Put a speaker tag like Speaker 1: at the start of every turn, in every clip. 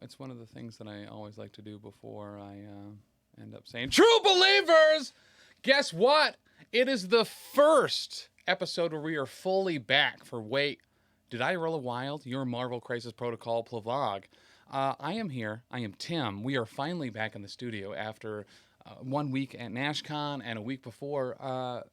Speaker 1: it's one of the things that I always like to do before I end up saying, true believers, guess what? It is the first episode where we are fully back for Wait, Did I Roll a Wild? Your Marvel Crisis Protocol vlog. I am here. I am Tim. We are finally back in the studio after 1 week at Nashcon and a week before,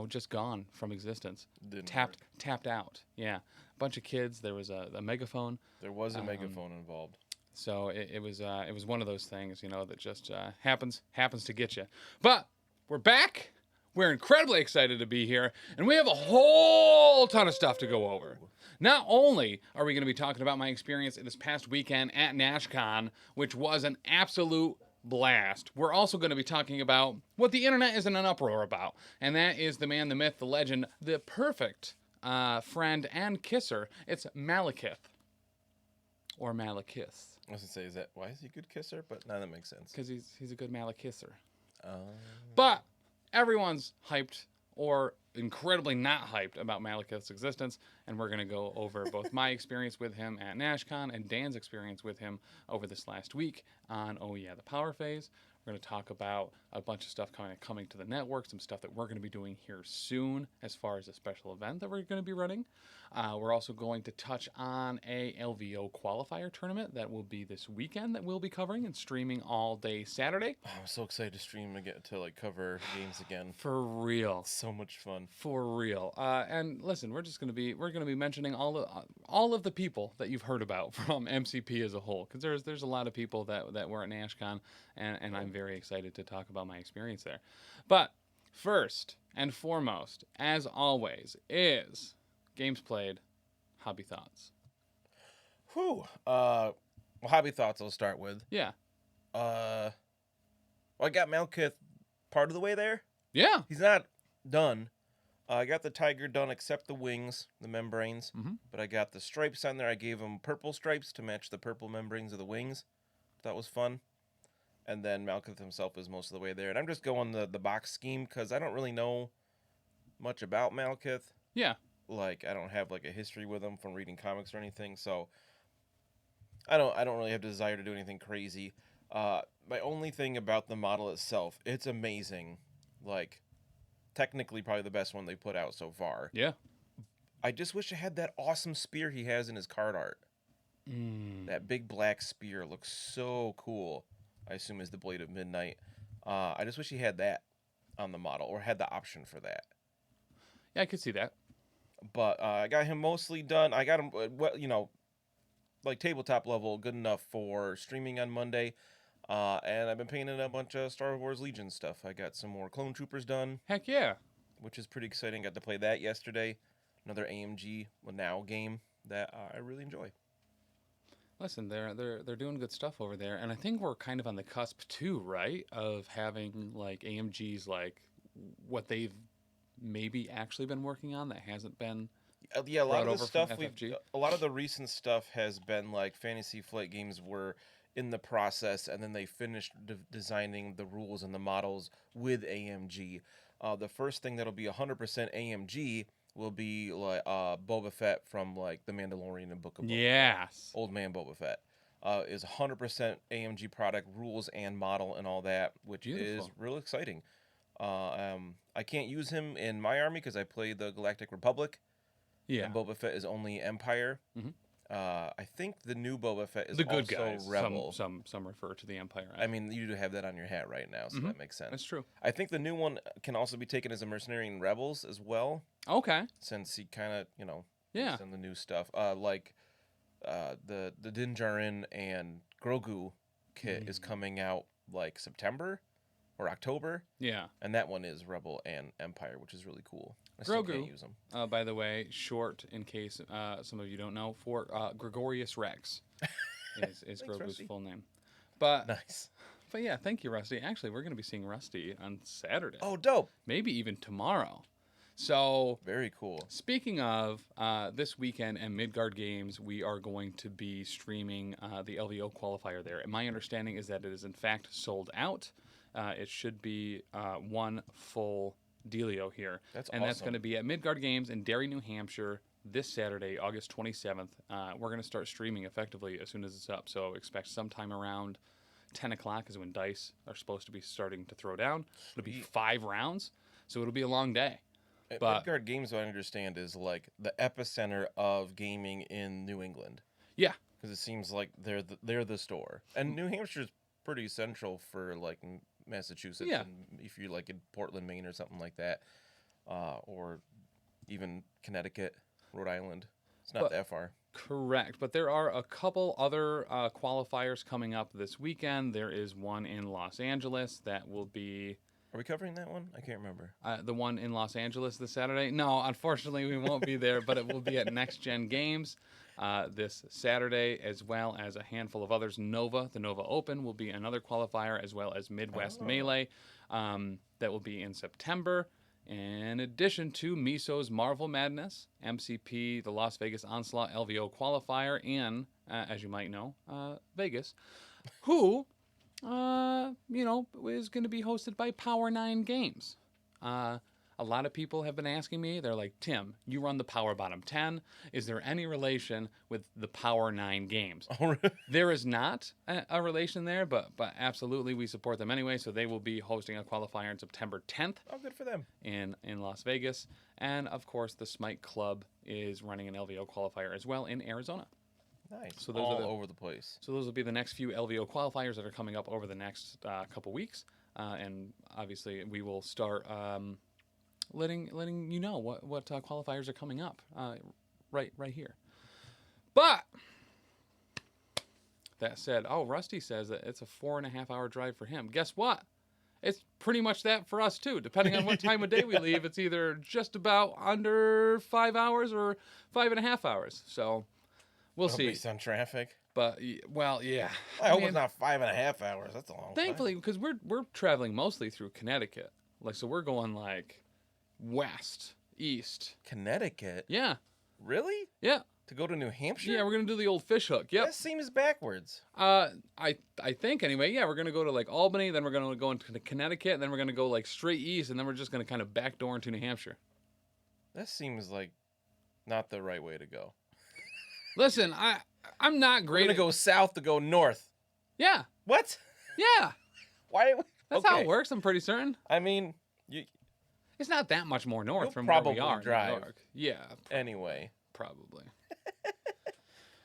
Speaker 1: just gone from existence. Tapped out. Yeah. A bunch of kids. There was a megaphone.
Speaker 2: There was a megaphone involved.
Speaker 1: So it was one of those things, that just happens to get you. But we're back. We're incredibly excited to be here, and we have a whole ton of stuff to go over. Not only are we going to be talking about my experience this past weekend at Nashcon, which was an absolute blast, we're also going to be talking about what the internet is in an uproar about, and that is the man, the myth, the legend, the perfect friend and kisser. It's Malekith. Or Malekith.
Speaker 2: I was going to say, why is he a good kisser? But now that makes sense.
Speaker 1: Because he's a good Malekither. But everyone's hyped or incredibly not hyped about Malekith's existence, and we're going to go over both my experience with him at Nashcon and Dan's experience with him over this last week on, the Power Phase. We're going to talk about a bunch of stuff coming to the network, some stuff that we're going to be doing here soon as far as a special event that we're going to be running. We're also going to touch on a LVO qualifier tournament that will be this weekend that we'll be covering and streaming all day Saturday.
Speaker 2: Oh, I'm so excited to stream again, to cover games again.
Speaker 1: For real.
Speaker 2: It's so much fun.
Speaker 1: For real. And listen, we're going to be mentioning all of the people that you've heard about from MCP as a whole, because there's a lot of people that were at Nashcon, and I'm very excited to talk about my experience there. But first and foremost, as always, is games played, hobby thoughts.
Speaker 2: Whew. Hobby thoughts I'll start with.
Speaker 1: Yeah.
Speaker 2: I got Malekith part of the way there.
Speaker 1: Yeah.
Speaker 2: He's not done. I got the tiger done except the wings, the membranes.
Speaker 1: Mm-hmm.
Speaker 2: But I got the stripes on there. I gave him purple stripes to match the purple membranes of the wings. That was fun. And then Malekith himself is most of the way there. And I'm just going the box scheme because I don't really know much about Malekith.
Speaker 1: Yeah.
Speaker 2: I don't have a history with him from reading comics or anything, so I don't really have the desire to do anything crazy. My only thing about the model itself, it's amazing. Technically probably the best one they put out so far.
Speaker 1: Yeah.
Speaker 2: I just wish it had that awesome spear he has in his card art. That big black spear looks so cool. I assume is the Blade of Midnight. I just wish he had that on the model, or had the option for that.
Speaker 1: Yeah, I could see that.
Speaker 2: But I got him mostly done. I got him, tabletop level, good enough for streaming on Monday. And I've been painting a bunch of Star Wars Legion stuff. I got some more Clone Troopers done.
Speaker 1: Heck yeah.
Speaker 2: Which is pretty exciting. Got to play that yesterday. Another AMG Now game that I really enjoy.
Speaker 1: Listen, they're doing good stuff over there, and I think we're kind of on the cusp too, right? Of having AMGs what they've maybe actually been working on that hasn't been.
Speaker 2: Yeah, a lot of the stuff a lot of the recent stuff has been Fantasy Flight Games were in the process, and then they finished designing the rules and the models with AMG. The first thing that'll be 100% AMG will be Boba Fett from The Mandalorian and Book of Boba Fett.
Speaker 1: Yes.
Speaker 2: Old Man Boba Fett is 100% AMG product, rules and model and all that, which is real exciting. I can't use him in my army because I play the Galactic Republic.
Speaker 1: Yeah.
Speaker 2: And Boba Fett is only Empire.
Speaker 1: Mm-hmm.
Speaker 2: I think the new Boba Fett is
Speaker 1: the good
Speaker 2: also
Speaker 1: guys.
Speaker 2: Rebel.
Speaker 1: Some refer to the Empire.
Speaker 2: I mean, you do have that on your hat right now, so that makes sense.
Speaker 1: That's true.
Speaker 2: I think the new one can also be taken as a mercenary in Rebels as well.
Speaker 1: Okay.
Speaker 2: Since he kind of,
Speaker 1: yeah,
Speaker 2: in the new stuff, the Din Djarin and Grogu kit is coming out September or October.
Speaker 1: Yeah.
Speaker 2: And that one is Rebel and Empire, which is really cool. I
Speaker 1: Grogu,
Speaker 2: still can't use them.
Speaker 1: By the way, short, in case some of you don't know, for Gregorius Rex is Thanks, Grogu's
Speaker 2: Rusty.
Speaker 1: full name. But
Speaker 2: nice.
Speaker 1: But yeah, thank you, Rusty. Actually, we're going to be seeing Rusty on Saturday.
Speaker 2: Oh, dope.
Speaker 1: Maybe even tomorrow. So
Speaker 2: very cool.
Speaker 1: Speaking of this weekend and Midgard Games, we are going to be streaming the LVO qualifier there. And my understanding is that it is in fact sold out. It should be one full dealio here.
Speaker 2: That's
Speaker 1: and
Speaker 2: awesome.
Speaker 1: That's going to be at Midgard Games in Derry, New Hampshire, this Saturday, August 27th. We're going to start streaming effectively as soon as it's up. So expect sometime around 10 o'clock is when dice are supposed to be starting to throw down. It'll be 5 rounds, so it'll be a long day. But
Speaker 2: Midgard Games, what I understand, is like the epicenter of gaming in New England.
Speaker 1: Yeah.
Speaker 2: Because it seems like they're the store. And New Hampshire's pretty central for like Massachusetts.
Speaker 1: Yeah.
Speaker 2: And if you're like in Portland, Maine or something like that, or even Connecticut, Rhode Island. It's not that far.
Speaker 1: Correct. But there are a couple other qualifiers coming up this weekend. There is one in Los Angeles that will be...
Speaker 2: Are we covering that one? I can't remember.
Speaker 1: The one in Los Angeles this Saturday? No, unfortunately, we won't be there, but it will be at Next Gen Games this Saturday, as well as a handful of others. Nova, the Nova Open, will be another qualifier, as well as Midwest Melee. That will be in September. In addition to Miso's Marvel Madness, MCP, the Las Vegas Onslaught LVO qualifier, and, as you might know, Vegas, who... is going to be hosted by Power 9 Games. A lot of people have been asking me, they're like, Tim, you run the Power Bottom 10. Is there any relation with the Power 9 Games?
Speaker 2: Oh, really?
Speaker 1: There is not a relation there, but absolutely we support them anyway. So they will be hosting a qualifier on September 10th.
Speaker 2: Oh, good for them.
Speaker 1: In Las Vegas. And, of course, the Smite Club is running an LVO qualifier as well in Arizona.
Speaker 2: Nice.
Speaker 1: So those
Speaker 2: all
Speaker 1: are
Speaker 2: over the place.
Speaker 1: So those will be the next few LVO qualifiers that are coming up over the next couple weeks, and obviously we will start letting you know what qualifiers are coming up right here. But that said, Rusty says that it's a 4.5 hour drive for him. Guess what? It's pretty much that for us too. Depending on what time of day we leave, it's either just about under 5 hours or 5.5 hours. So. We'll see.
Speaker 2: Based on traffic.
Speaker 1: But, well, yeah.
Speaker 2: I hope it's not 5.5 hours. That's a long time.
Speaker 1: Thankfully, because we're traveling mostly through Connecticut. Like, so we're going, like, west, east.
Speaker 2: Connecticut?
Speaker 1: Yeah.
Speaker 2: Really?
Speaker 1: Yeah.
Speaker 2: To go to New Hampshire?
Speaker 1: Yeah, we're going to do the old fish hook. Yep.
Speaker 2: That seems backwards.
Speaker 1: I think, anyway. Yeah, we're going to go to, like, Albany, then we're going to go into Connecticut, and then we're going to go, like, straight east, and then we're just going to kind of backdoor into New Hampshire.
Speaker 2: That seems like not the right way to go.
Speaker 1: Listen, I'm not great.
Speaker 2: We're going to go south to go north.
Speaker 1: Yeah.
Speaker 2: What?
Speaker 1: Yeah.
Speaker 2: Why?
Speaker 1: That's how it works, I'm pretty certain.
Speaker 2: I mean,
Speaker 1: it's not that much more north from
Speaker 2: probably
Speaker 1: where we are
Speaker 2: drive.
Speaker 1: in New York. Yeah.
Speaker 2: Anyway.
Speaker 1: Probably.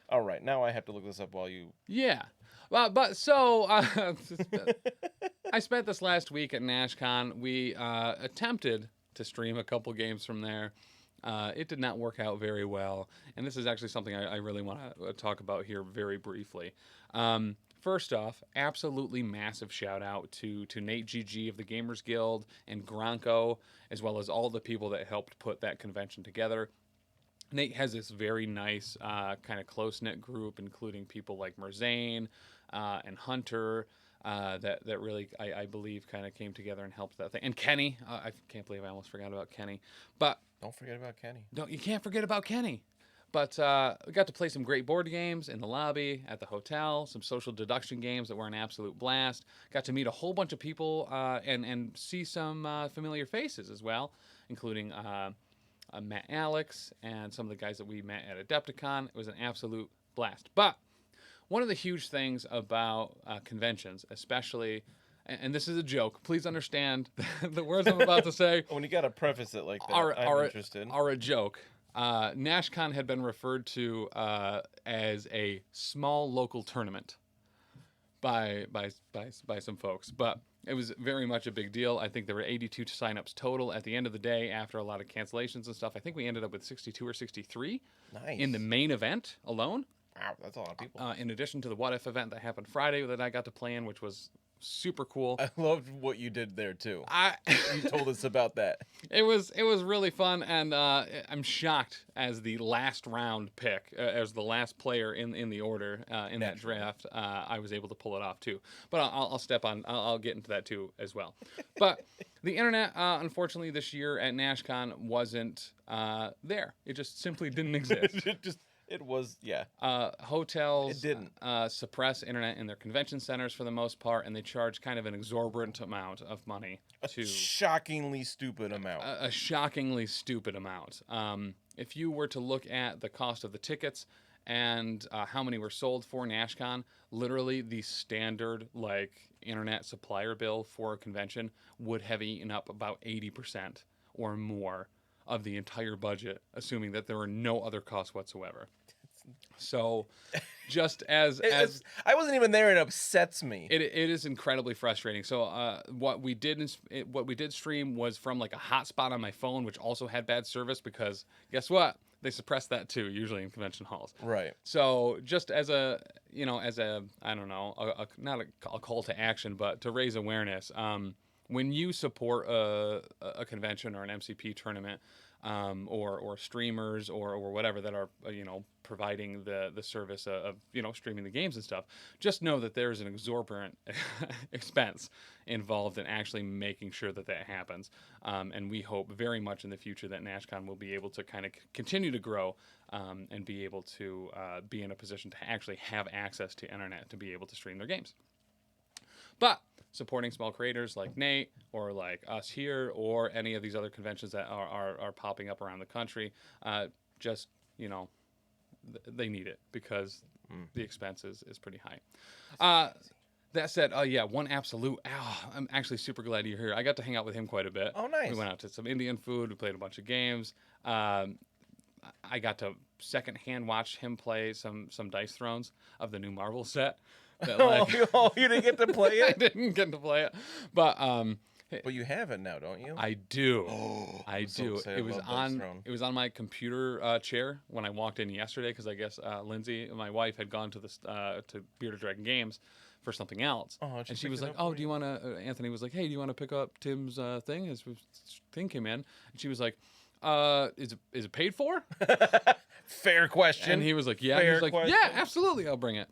Speaker 2: All right. Now I have to look this up while you...
Speaker 1: Yeah. Well, but so I spent this last week at Nashcon. We attempted to stream a couple games from there. It did not work out very well, and this is actually something I really want to talk about here very briefly. First off, absolutely massive shout out to Nate GG of the Gamers Guild and Gronko, as well as all the people that helped put that convention together. Nate has this very nice kind of close-knit group, including people like Merzane and Hunter, that really, I believe, kind of came together and helped that thing. And Kenny, I can't believe I almost forgot about Kenny. But
Speaker 2: don't forget about Kenny.
Speaker 1: You can't forget about Kenny. But we got to play some great board games in the lobby, at the hotel, some social deduction games that were an absolute blast. Got to meet a whole bunch of people and see some familiar faces as well, including Matt Alex and some of the guys that we met at Adepticon. It was an absolute blast. But one of the huge things about conventions, especially, and this is a joke, please understand the words I'm about to say.
Speaker 2: When you got to preface it like that, I'm interested.
Speaker 1: Are a joke. Nashcon had been referred to as a small local tournament by some folks, but it was very much a big deal. I think there were 82 signups total at the end of the day after a lot of cancellations and stuff. I think we ended up with 62 or 63 in the main event alone.
Speaker 2: Wow, that's a lot of people.
Speaker 1: In addition to the What If event that happened Friday that I got to play in, which was super cool.
Speaker 2: I loved what you did there too. You told us about that.
Speaker 1: It was really fun, and I'm shocked as the last round pick, as the last player in the order in that draft. I was able to pull it off too. But I'll get into that too as well. But the internet, unfortunately, this year at Nashcon wasn't there. It just simply didn't exist.
Speaker 2: It was, yeah.
Speaker 1: Hotels suppress internet in their convention centers for the most part, and they charge kind of an exorbitant amount of money.
Speaker 2: A shockingly stupid amount.
Speaker 1: A shockingly stupid amount. if you were to look at the cost of the tickets and how many were sold for Nashcon, literally the standard like internet supplier bill for a convention would have eaten up about 80% or more of the entire budget, assuming that there were no other costs whatsoever. So, just as
Speaker 2: I wasn't even there, it upsets me.
Speaker 1: It is incredibly frustrating. So, what we did stream was from like a hotspot on my phone, which also had bad service because guess what? They suppress that too, usually in convention halls.
Speaker 2: Right.
Speaker 1: So, just as a I don't know, not a call to action, but to raise awareness. When you support a convention or an MCP tournament, or streamers or whatever that are providing the service of streaming the games and stuff, just know that there's an exorbitant expense involved in actually making sure that happens. And we hope very much in the future that Nashcon will be able to kind of continue to grow and be able to be in a position to actually have access to internet to be able to stream their games. But supporting small creators like Nate or like us here or any of these other conventions that are popping up around the country, just, they need it because the expense is pretty high. That said, one absolute. I'm actually super glad you're here. I got to hang out with him quite a bit.
Speaker 2: Oh, nice.
Speaker 1: We went out to some Indian food. We played a bunch of games. I got to secondhand watch him play some Dice Thrones of the new Marvel set. That, like,
Speaker 2: you didn't get to play it?
Speaker 1: I didn't get to play it, but
Speaker 2: you have it now, don't you?
Speaker 1: I do. I
Speaker 2: do.
Speaker 1: So it was on my computer chair when I walked in yesterday because I guess Lindsay, my wife, had gone to to Bearded Dragon Games for something else, and she was like, "Oh, do you want to?" Anthony was like, "Hey, do you want to pick up Tim's thing?" His thing came in, and she was like, "Is it paid for?"
Speaker 2: Fair question.
Speaker 1: And he was like, "Yeah." He was like, question. "Yeah, absolutely, I'll bring it."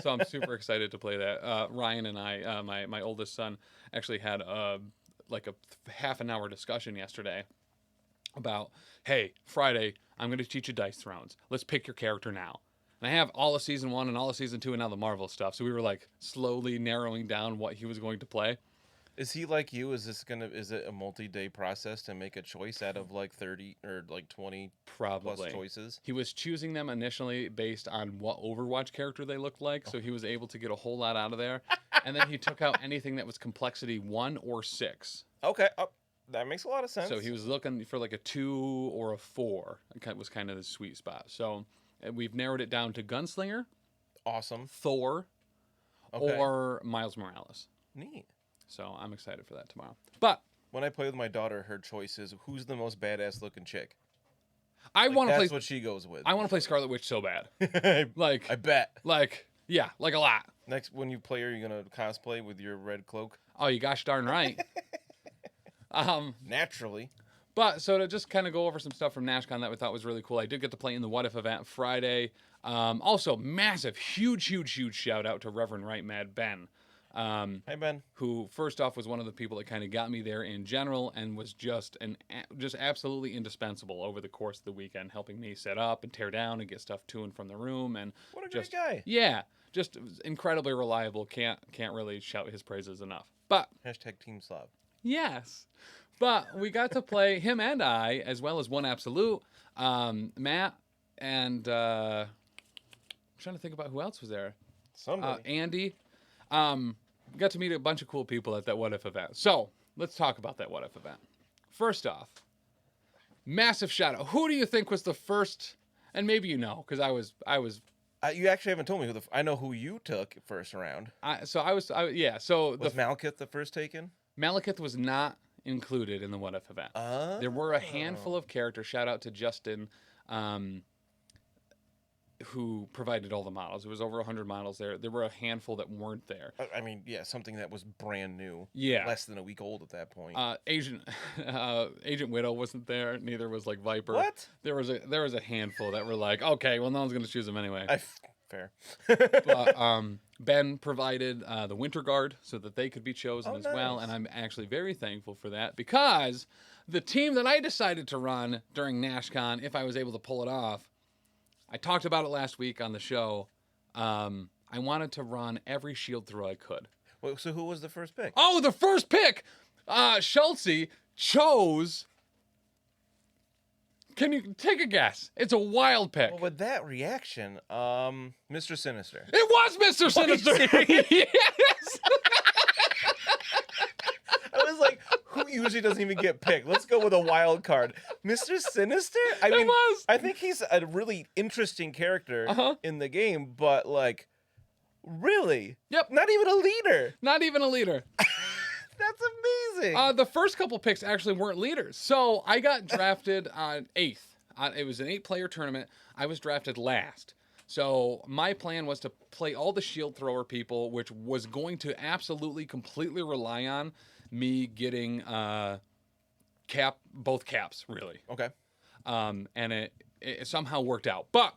Speaker 1: So I'm super excited to play that. Ryan and I, my oldest son, actually had like a half an hour discussion yesterday about, "Hey, Friday, I'm going to teach you Dice Thrones. Let's pick your character now." And I have all of season 1 and all of season 2 and now the Marvel stuff. So we were like slowly narrowing down what he was going to play.
Speaker 2: Is he like you? Is it a multi-day process to make a choice out of like 30 or like 20
Speaker 1: probably
Speaker 2: plus choices?
Speaker 1: He was choosing them initially based on what Overwatch character they looked like, so he was able to get a whole lot out of there. And then he took out anything that was complexity 1 or 6.
Speaker 2: Okay, that makes a lot of sense.
Speaker 1: So he was looking for like a 2 or a 4. It was kind of the sweet spot. So we've narrowed it down to Gunslinger,
Speaker 2: awesome,
Speaker 1: Thor, or Miles Morales.
Speaker 2: Neat.
Speaker 1: So I'm excited for that tomorrow. But
Speaker 2: when I play with my daughter, her choice is who's the most badass looking chick.
Speaker 1: I want to play.
Speaker 2: That's what she goes with.
Speaker 1: I want to play Scarlet Witch so bad. Like
Speaker 2: I bet.
Speaker 1: Like yeah, like a lot.
Speaker 2: Next, when you play her, you're gonna cosplay with your red cloak.
Speaker 1: Oh, you gosh darn right.
Speaker 2: Naturally.
Speaker 1: But so to just kind of go over some stuff from Nashcon that we thought was really cool. I did get to play in the What If event Friday. Also, massive, huge shout out to Reverend Right Mad Ben.
Speaker 2: Hey Ben,
Speaker 1: who first off was one of the people that kind of got me there in general and was just absolutely indispensable over the course of the weekend, helping me set up and tear down and get stuff to and from the room. And
Speaker 2: what a great guy!
Speaker 1: Yeah, just incredibly reliable. Can't really shout his praises enough. But
Speaker 2: #Team Slav.
Speaker 1: Yes, but we got to play him and I as well as one absolute, Matt, and I'm trying to think about who else was there.
Speaker 2: Somebody.
Speaker 1: Andy. Got to meet a bunch of cool people at that What If event. So let's talk about that What If event. First off, massive shout out. Who do you think was the first? And maybe you know, because I was.
Speaker 2: You actually haven't told me who I know who you took first round.
Speaker 1: So was
Speaker 2: Malekith the first taken?
Speaker 1: Malekith was not included in the What If event. There were a handful of characters. Shout out to Justin. Who provided all the models. It was over 100 models there. There were a handful that weren't there.
Speaker 2: I mean, yeah, something that was brand new.
Speaker 1: Yeah.
Speaker 2: Less than a week old at that point.
Speaker 1: Agent Widow wasn't there. Neither was like Viper.
Speaker 2: What?
Speaker 1: There was a handful that were like, okay, well, no one's going to choose them anyway.
Speaker 2: Fair.
Speaker 1: But Ben provided the Winter Guard so that they could be chosen as well. And I'm actually very thankful for that because the team that I decided to run during Nashcon, if I was able to pull it off, I talked about it last week on the show. I wanted to run every shield throw I could.
Speaker 2: Wait, so who was the first pick?
Speaker 1: Oh, the first pick! Schultze chose Can you take a guess? It's a wild pick.
Speaker 2: Well, with that reaction, Mr. Sinister.
Speaker 1: It was Mr. Sinister. Yes.
Speaker 2: I was like, who usually doesn't even get picked? Let's go with a wild card. Mr. Sinister? I think he's a really interesting character in the game, but like, really?
Speaker 1: Yep.
Speaker 2: Not even a leader.
Speaker 1: Not even a leader.
Speaker 2: That's amazing.
Speaker 1: The first couple picks actually weren't leaders. So I got drafted on 8th. It was an 8-player tournament. I was drafted last. So my plan was to play all the shield thrower people, which was going to absolutely, completely rely on me getting both caps, really.
Speaker 2: Okay.
Speaker 1: And it somehow worked out. But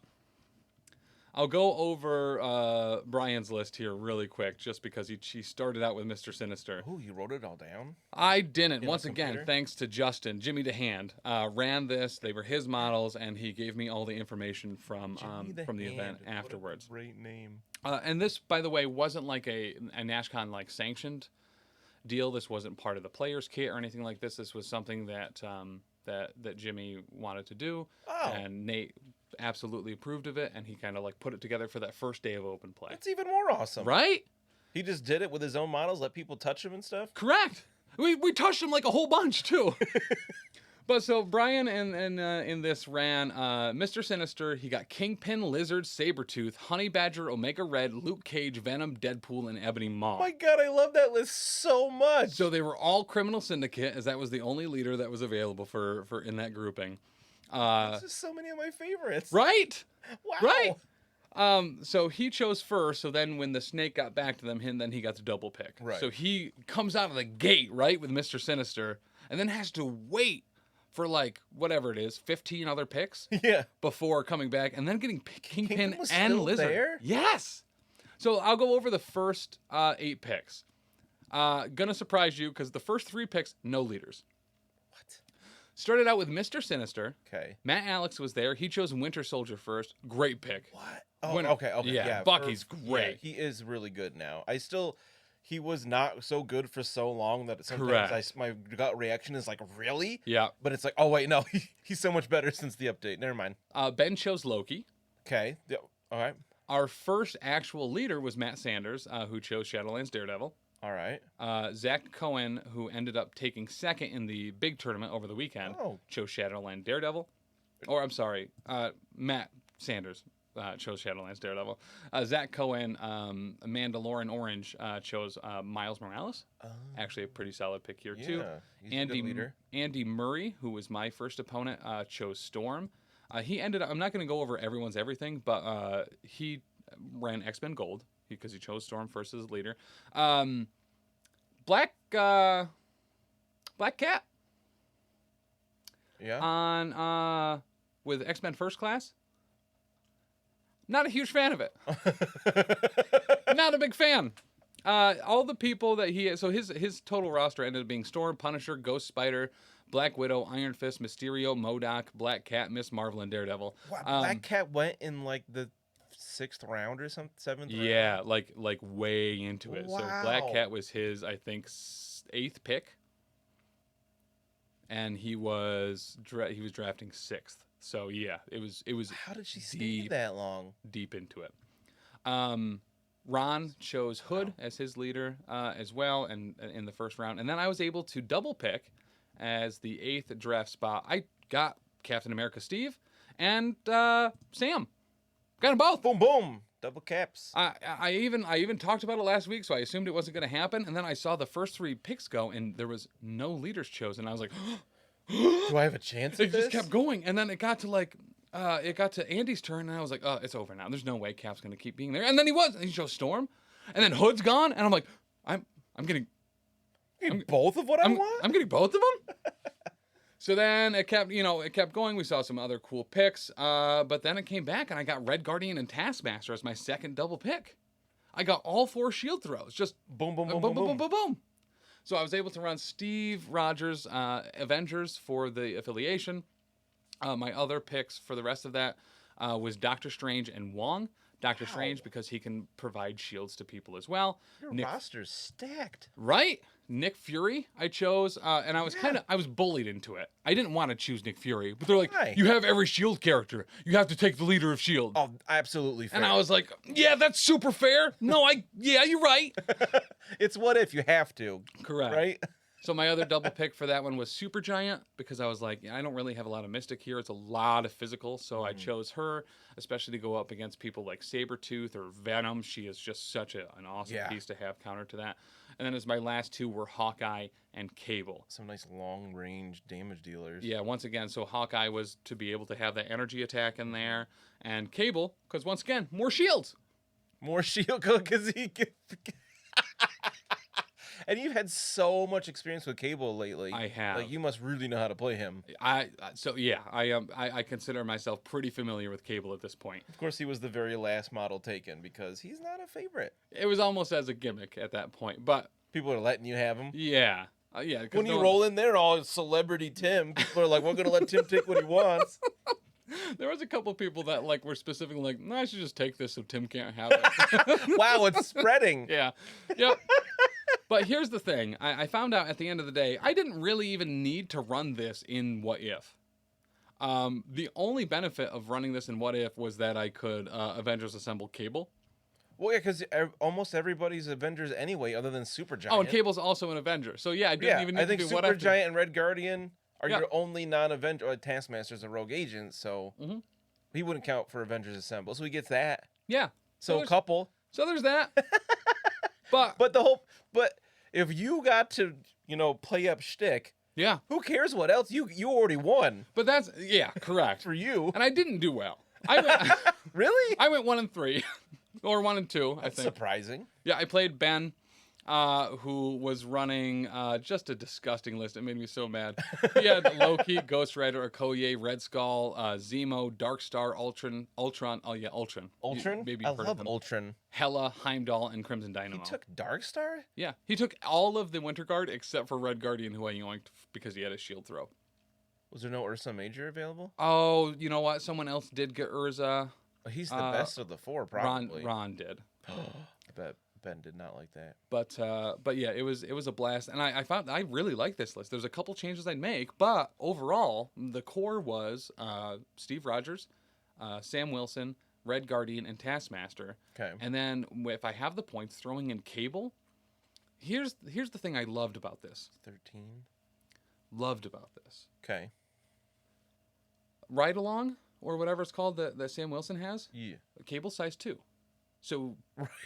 Speaker 1: I'll go over Brian's list here really quick, just because he started out with Mr. Sinister.
Speaker 2: Oh, you wrote it all down?
Speaker 1: I didn't. Once again, thanks to Justin, Jimmy DeHand, ran this. They were his models, and he gave me all the information from the event afterwards.
Speaker 2: What a great name.
Speaker 1: And this, by the way, wasn't like a Nashcon like sanctioned deal. This wasn't part of the player's kit or anything like this. This was something that that Jimmy wanted to do, and Nate absolutely approved of it, and he kind of like put it together for that first day of open play.
Speaker 2: That's even more awesome,
Speaker 1: right?
Speaker 2: He just did it with his own models, let people touch him and stuff.
Speaker 1: Correct. We touched him like a whole bunch too. But so Brian in this ran Mr. Sinister. He got Kingpin, Lizard, Sabretooth, Honey Badger, Omega Red, Luke Cage, Venom, Deadpool, and Ebony Maw.
Speaker 2: Oh my God, I love that list so much.
Speaker 1: So they were all Criminal Syndicate, as that was the only leader that was available for in that grouping.
Speaker 2: This is so many of my favorites.
Speaker 1: Right?
Speaker 2: Wow.
Speaker 1: Right? So he chose first, so then when the snake got back to them, then he got to double pick.
Speaker 2: Right.
Speaker 1: So he comes out of the gate, right, with Mr. Sinister, and then has to wait for like, whatever it is, 15 other picks?
Speaker 2: Yeah.
Speaker 1: Before coming back, and then getting Kingpin
Speaker 2: was
Speaker 1: and
Speaker 2: still
Speaker 1: Lizard.
Speaker 2: There?
Speaker 1: Yes! So I'll go over the first 8 picks. Gonna surprise you, because the first 3 picks, no leaders.
Speaker 2: What?
Speaker 1: Started out with Mr. Sinister.
Speaker 2: Okay.
Speaker 1: Matt Alex was there. He chose Winter Soldier first. Great pick.
Speaker 2: What? Oh, okay.
Speaker 1: Yeah, Bucky's great.
Speaker 2: Yeah, he is really good now. He was not so good for so long that sometimes my gut reaction is like, really?
Speaker 1: Yeah.
Speaker 2: But it's like, oh, wait, no, he's so much better since the update. Never mind.
Speaker 1: Ben chose Loki.
Speaker 2: Okay. Yeah. All right.
Speaker 1: Our first actual leader was Matt Sanders, who chose Shadowlands Daredevil.
Speaker 2: All right.
Speaker 1: Zach Cohen, who ended up taking second in the big tournament over the weekend, chose Shadowland Daredevil. Or, I'm sorry, Matt Sanders chose Shadowlands Daredevil. Zach Cohen, Mandalorian Orange, chose Miles Morales. Actually, a pretty solid pick here, too.
Speaker 2: He's a good leader.
Speaker 1: Andy Murray, who was my first opponent, chose Storm. He ended up, I'm not going to go over everyone's everything, but he ran X-Men Gold, because he chose Storm first as leader. Black Cat.
Speaker 2: Yeah.
Speaker 1: On with X-Men First Class. Not a huge fan of it. Not a big fan. All the people that his total roster ended up being Storm, Punisher, Ghost Spider, Black Widow, Iron Fist, Mysterio, MODOK, Black Cat, Miss Marvel, and Daredevil.
Speaker 2: Wow, Black Cat went in like the 6th round or something, 7th round?
Speaker 1: Yeah, like way into it.
Speaker 2: Wow.
Speaker 1: So Black Cat was his, I think, 8th pick, and he was drafting 6th. So yeah, it was.
Speaker 2: How did she stay that long?
Speaker 1: Deep into it. Ron chose Hood as his leader as well, and in the first round, and then I was able to double pick as the 8th draft spot. I got Captain America Steve and Sam. Got them both.
Speaker 2: Boom, boom. Double caps.
Speaker 1: I even talked about it last week, so I assumed it wasn't going to happen. And then I saw the first 3 picks go, and there was no leaders chosen. I was like,
Speaker 2: do I have a chance at this?
Speaker 1: It just kept going. And then it got to Andy's turn, and I was like, oh, it's over now. There's no way Cap's going to keep being there. And then he was. And he chose Storm. And then Hood's gone, and I'm like, I'm getting
Speaker 2: both of what I want?
Speaker 1: I'm getting both of them? So then it kept going. We saw some other cool picks, but then it came back, and I got Red Guardian and Taskmaster as my second double pick. I got all 4 shield throws, just
Speaker 2: boom, boom, boom,
Speaker 1: boom, boom, boom, boom, boom. So I was able to run Steve Rogers Avengers for the affiliation. My other picks for the rest of that was Doctor Strange and Wong. Doctor Strange because he can provide shields to people as well.
Speaker 2: Your roster's stacked.
Speaker 1: Right? Nick Fury I chose, and I was bullied into it. I didn't want to choose Nick Fury, but they're like,
Speaker 2: Why?
Speaker 1: you have every S.H.I.E.L.D. character. You have to take the leader of S.H.I.E.L.D.
Speaker 2: Oh, absolutely fair.
Speaker 1: And I was like, yeah, that's super fair. No, you're right.
Speaker 2: It's what if you have to.
Speaker 1: Correct.
Speaker 2: Right?
Speaker 1: So my other double pick for that one was Supergiant, because I was like, I don't really have a lot of Mystic here. It's a lot of physical, so I chose her, especially to go up against people like Sabretooth or Venom. She is just such an awesome piece to have counter to that. And then as my last two were Hawkeye and Cable.
Speaker 2: Some nice long-range damage dealers.
Speaker 1: Yeah, once again, so Hawkeye was to be able to have that energy attack in there, and Cable, because once again, more shields.
Speaker 2: More shield, because he can... And you've had so much experience with Cable lately.
Speaker 1: I have.
Speaker 2: Like, you must really know how to play him.
Speaker 1: I consider myself pretty familiar with Cable at this point.
Speaker 2: Of course, he was the very last model taken because he's not a favorite.
Speaker 1: It was almost as a gimmick at that point, but
Speaker 2: people are letting you have him.
Speaker 1: Yeah,
Speaker 2: When you roll in there, all celebrity Tim, people are like, "We're gonna let Tim take what he wants."
Speaker 1: There was a couple people that like were specifically like, "No, I should just take this so Tim can't have it."
Speaker 2: Wow, it's spreading.
Speaker 1: Yeah. Yep. But here's the thing. I found out at the end of the day, I didn't really even need to run this in What If. The only benefit of running this in What If was that I could Avengers Assemble Cable.
Speaker 2: Well, yeah, because almost everybody's Avengers anyway, other than Supergiant.
Speaker 1: Oh, and Cable's also an Avenger. So yeah, I didn't even need to do What If.
Speaker 2: Supergiant and Red Guardian are your only non-Avenger. Or Taskmaster's a rogue agent, so he wouldn't count for Avengers Assemble. So he gets that.
Speaker 1: Yeah.
Speaker 2: So a couple.
Speaker 1: So there's that. But
Speaker 2: if you got to, play up shtick,
Speaker 1: yeah,
Speaker 2: who cares what else? You already won.
Speaker 1: But that's correct.
Speaker 2: For you.
Speaker 1: And I didn't do well.
Speaker 2: Really?
Speaker 1: I went 1 and 3. Or 1 and 2,
Speaker 2: That's
Speaker 1: I think.
Speaker 2: Surprising.
Speaker 1: Yeah, I played Ben, who was running just a disgusting list. It made me so mad. He had Loki, Ghost Rider, Okoye, Red Skull, Zemo, Darkstar, Ultron. Oh yeah, Ultron.
Speaker 2: Ultron?
Speaker 1: Maybe
Speaker 2: I love Ultron.
Speaker 1: Hela, Heimdall, and Crimson Dynamo.
Speaker 2: He took Darkstar?
Speaker 1: Yeah, he took all of the Winter Guard except for Red Guardian, who I yoinked because he had a shield throw.
Speaker 2: Was there no Ursa Major available?
Speaker 1: Oh, you know what? Someone else did get Urza.
Speaker 2: He's the best of the four, probably.
Speaker 1: Ron did.
Speaker 2: I bet Ben did not like that.
Speaker 1: But yeah, it was a blast, and I found I really like this list. There's a couple changes I'd make, but overall, the core was Steve Rogers, Sam Wilson, Red Guardian, and Taskmaster.
Speaker 2: Okay.
Speaker 1: And then if I have the points, throwing in Cable. Here's the thing I loved about this.
Speaker 2: 13.
Speaker 1: Loved about this.
Speaker 2: Okay.
Speaker 1: Ride Along, or whatever it's called that Sam Wilson has.
Speaker 2: Yeah.
Speaker 1: Cable size 2. So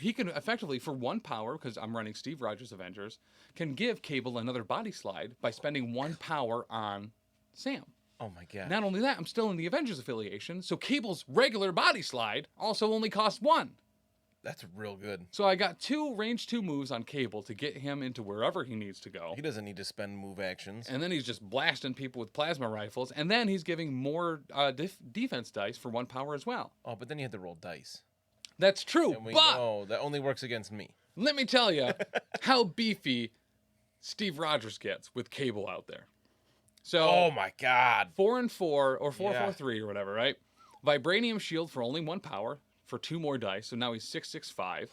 Speaker 1: he can effectively, for 1 power, because I'm running Steve Rogers Avengers, can give Cable another body slide by spending 1 power on Sam.
Speaker 2: Oh my god.
Speaker 1: Not only that, I'm still in the Avengers affiliation, so Cable's regular body slide also only costs 1.
Speaker 2: That's real good.
Speaker 1: So I got 2 range 2 moves on Cable to get him into wherever he needs to go.
Speaker 2: He doesn't need to spend move actions.
Speaker 1: And then he's just blasting people with plasma rifles, and then he's giving more defense dice for 1 power as well.
Speaker 2: Oh, but then you had to roll dice.
Speaker 1: That's true,
Speaker 2: and we
Speaker 1: but
Speaker 2: know that only works against me.
Speaker 1: Let me tell you how beefy Steve Rogers gets with Cable out there. So,
Speaker 2: oh my god,
Speaker 1: 4 and 4 or 4-4-3 or whatever, right? Vibranium shield for only 1 power for 2 more dice, so now he's 6/6/5.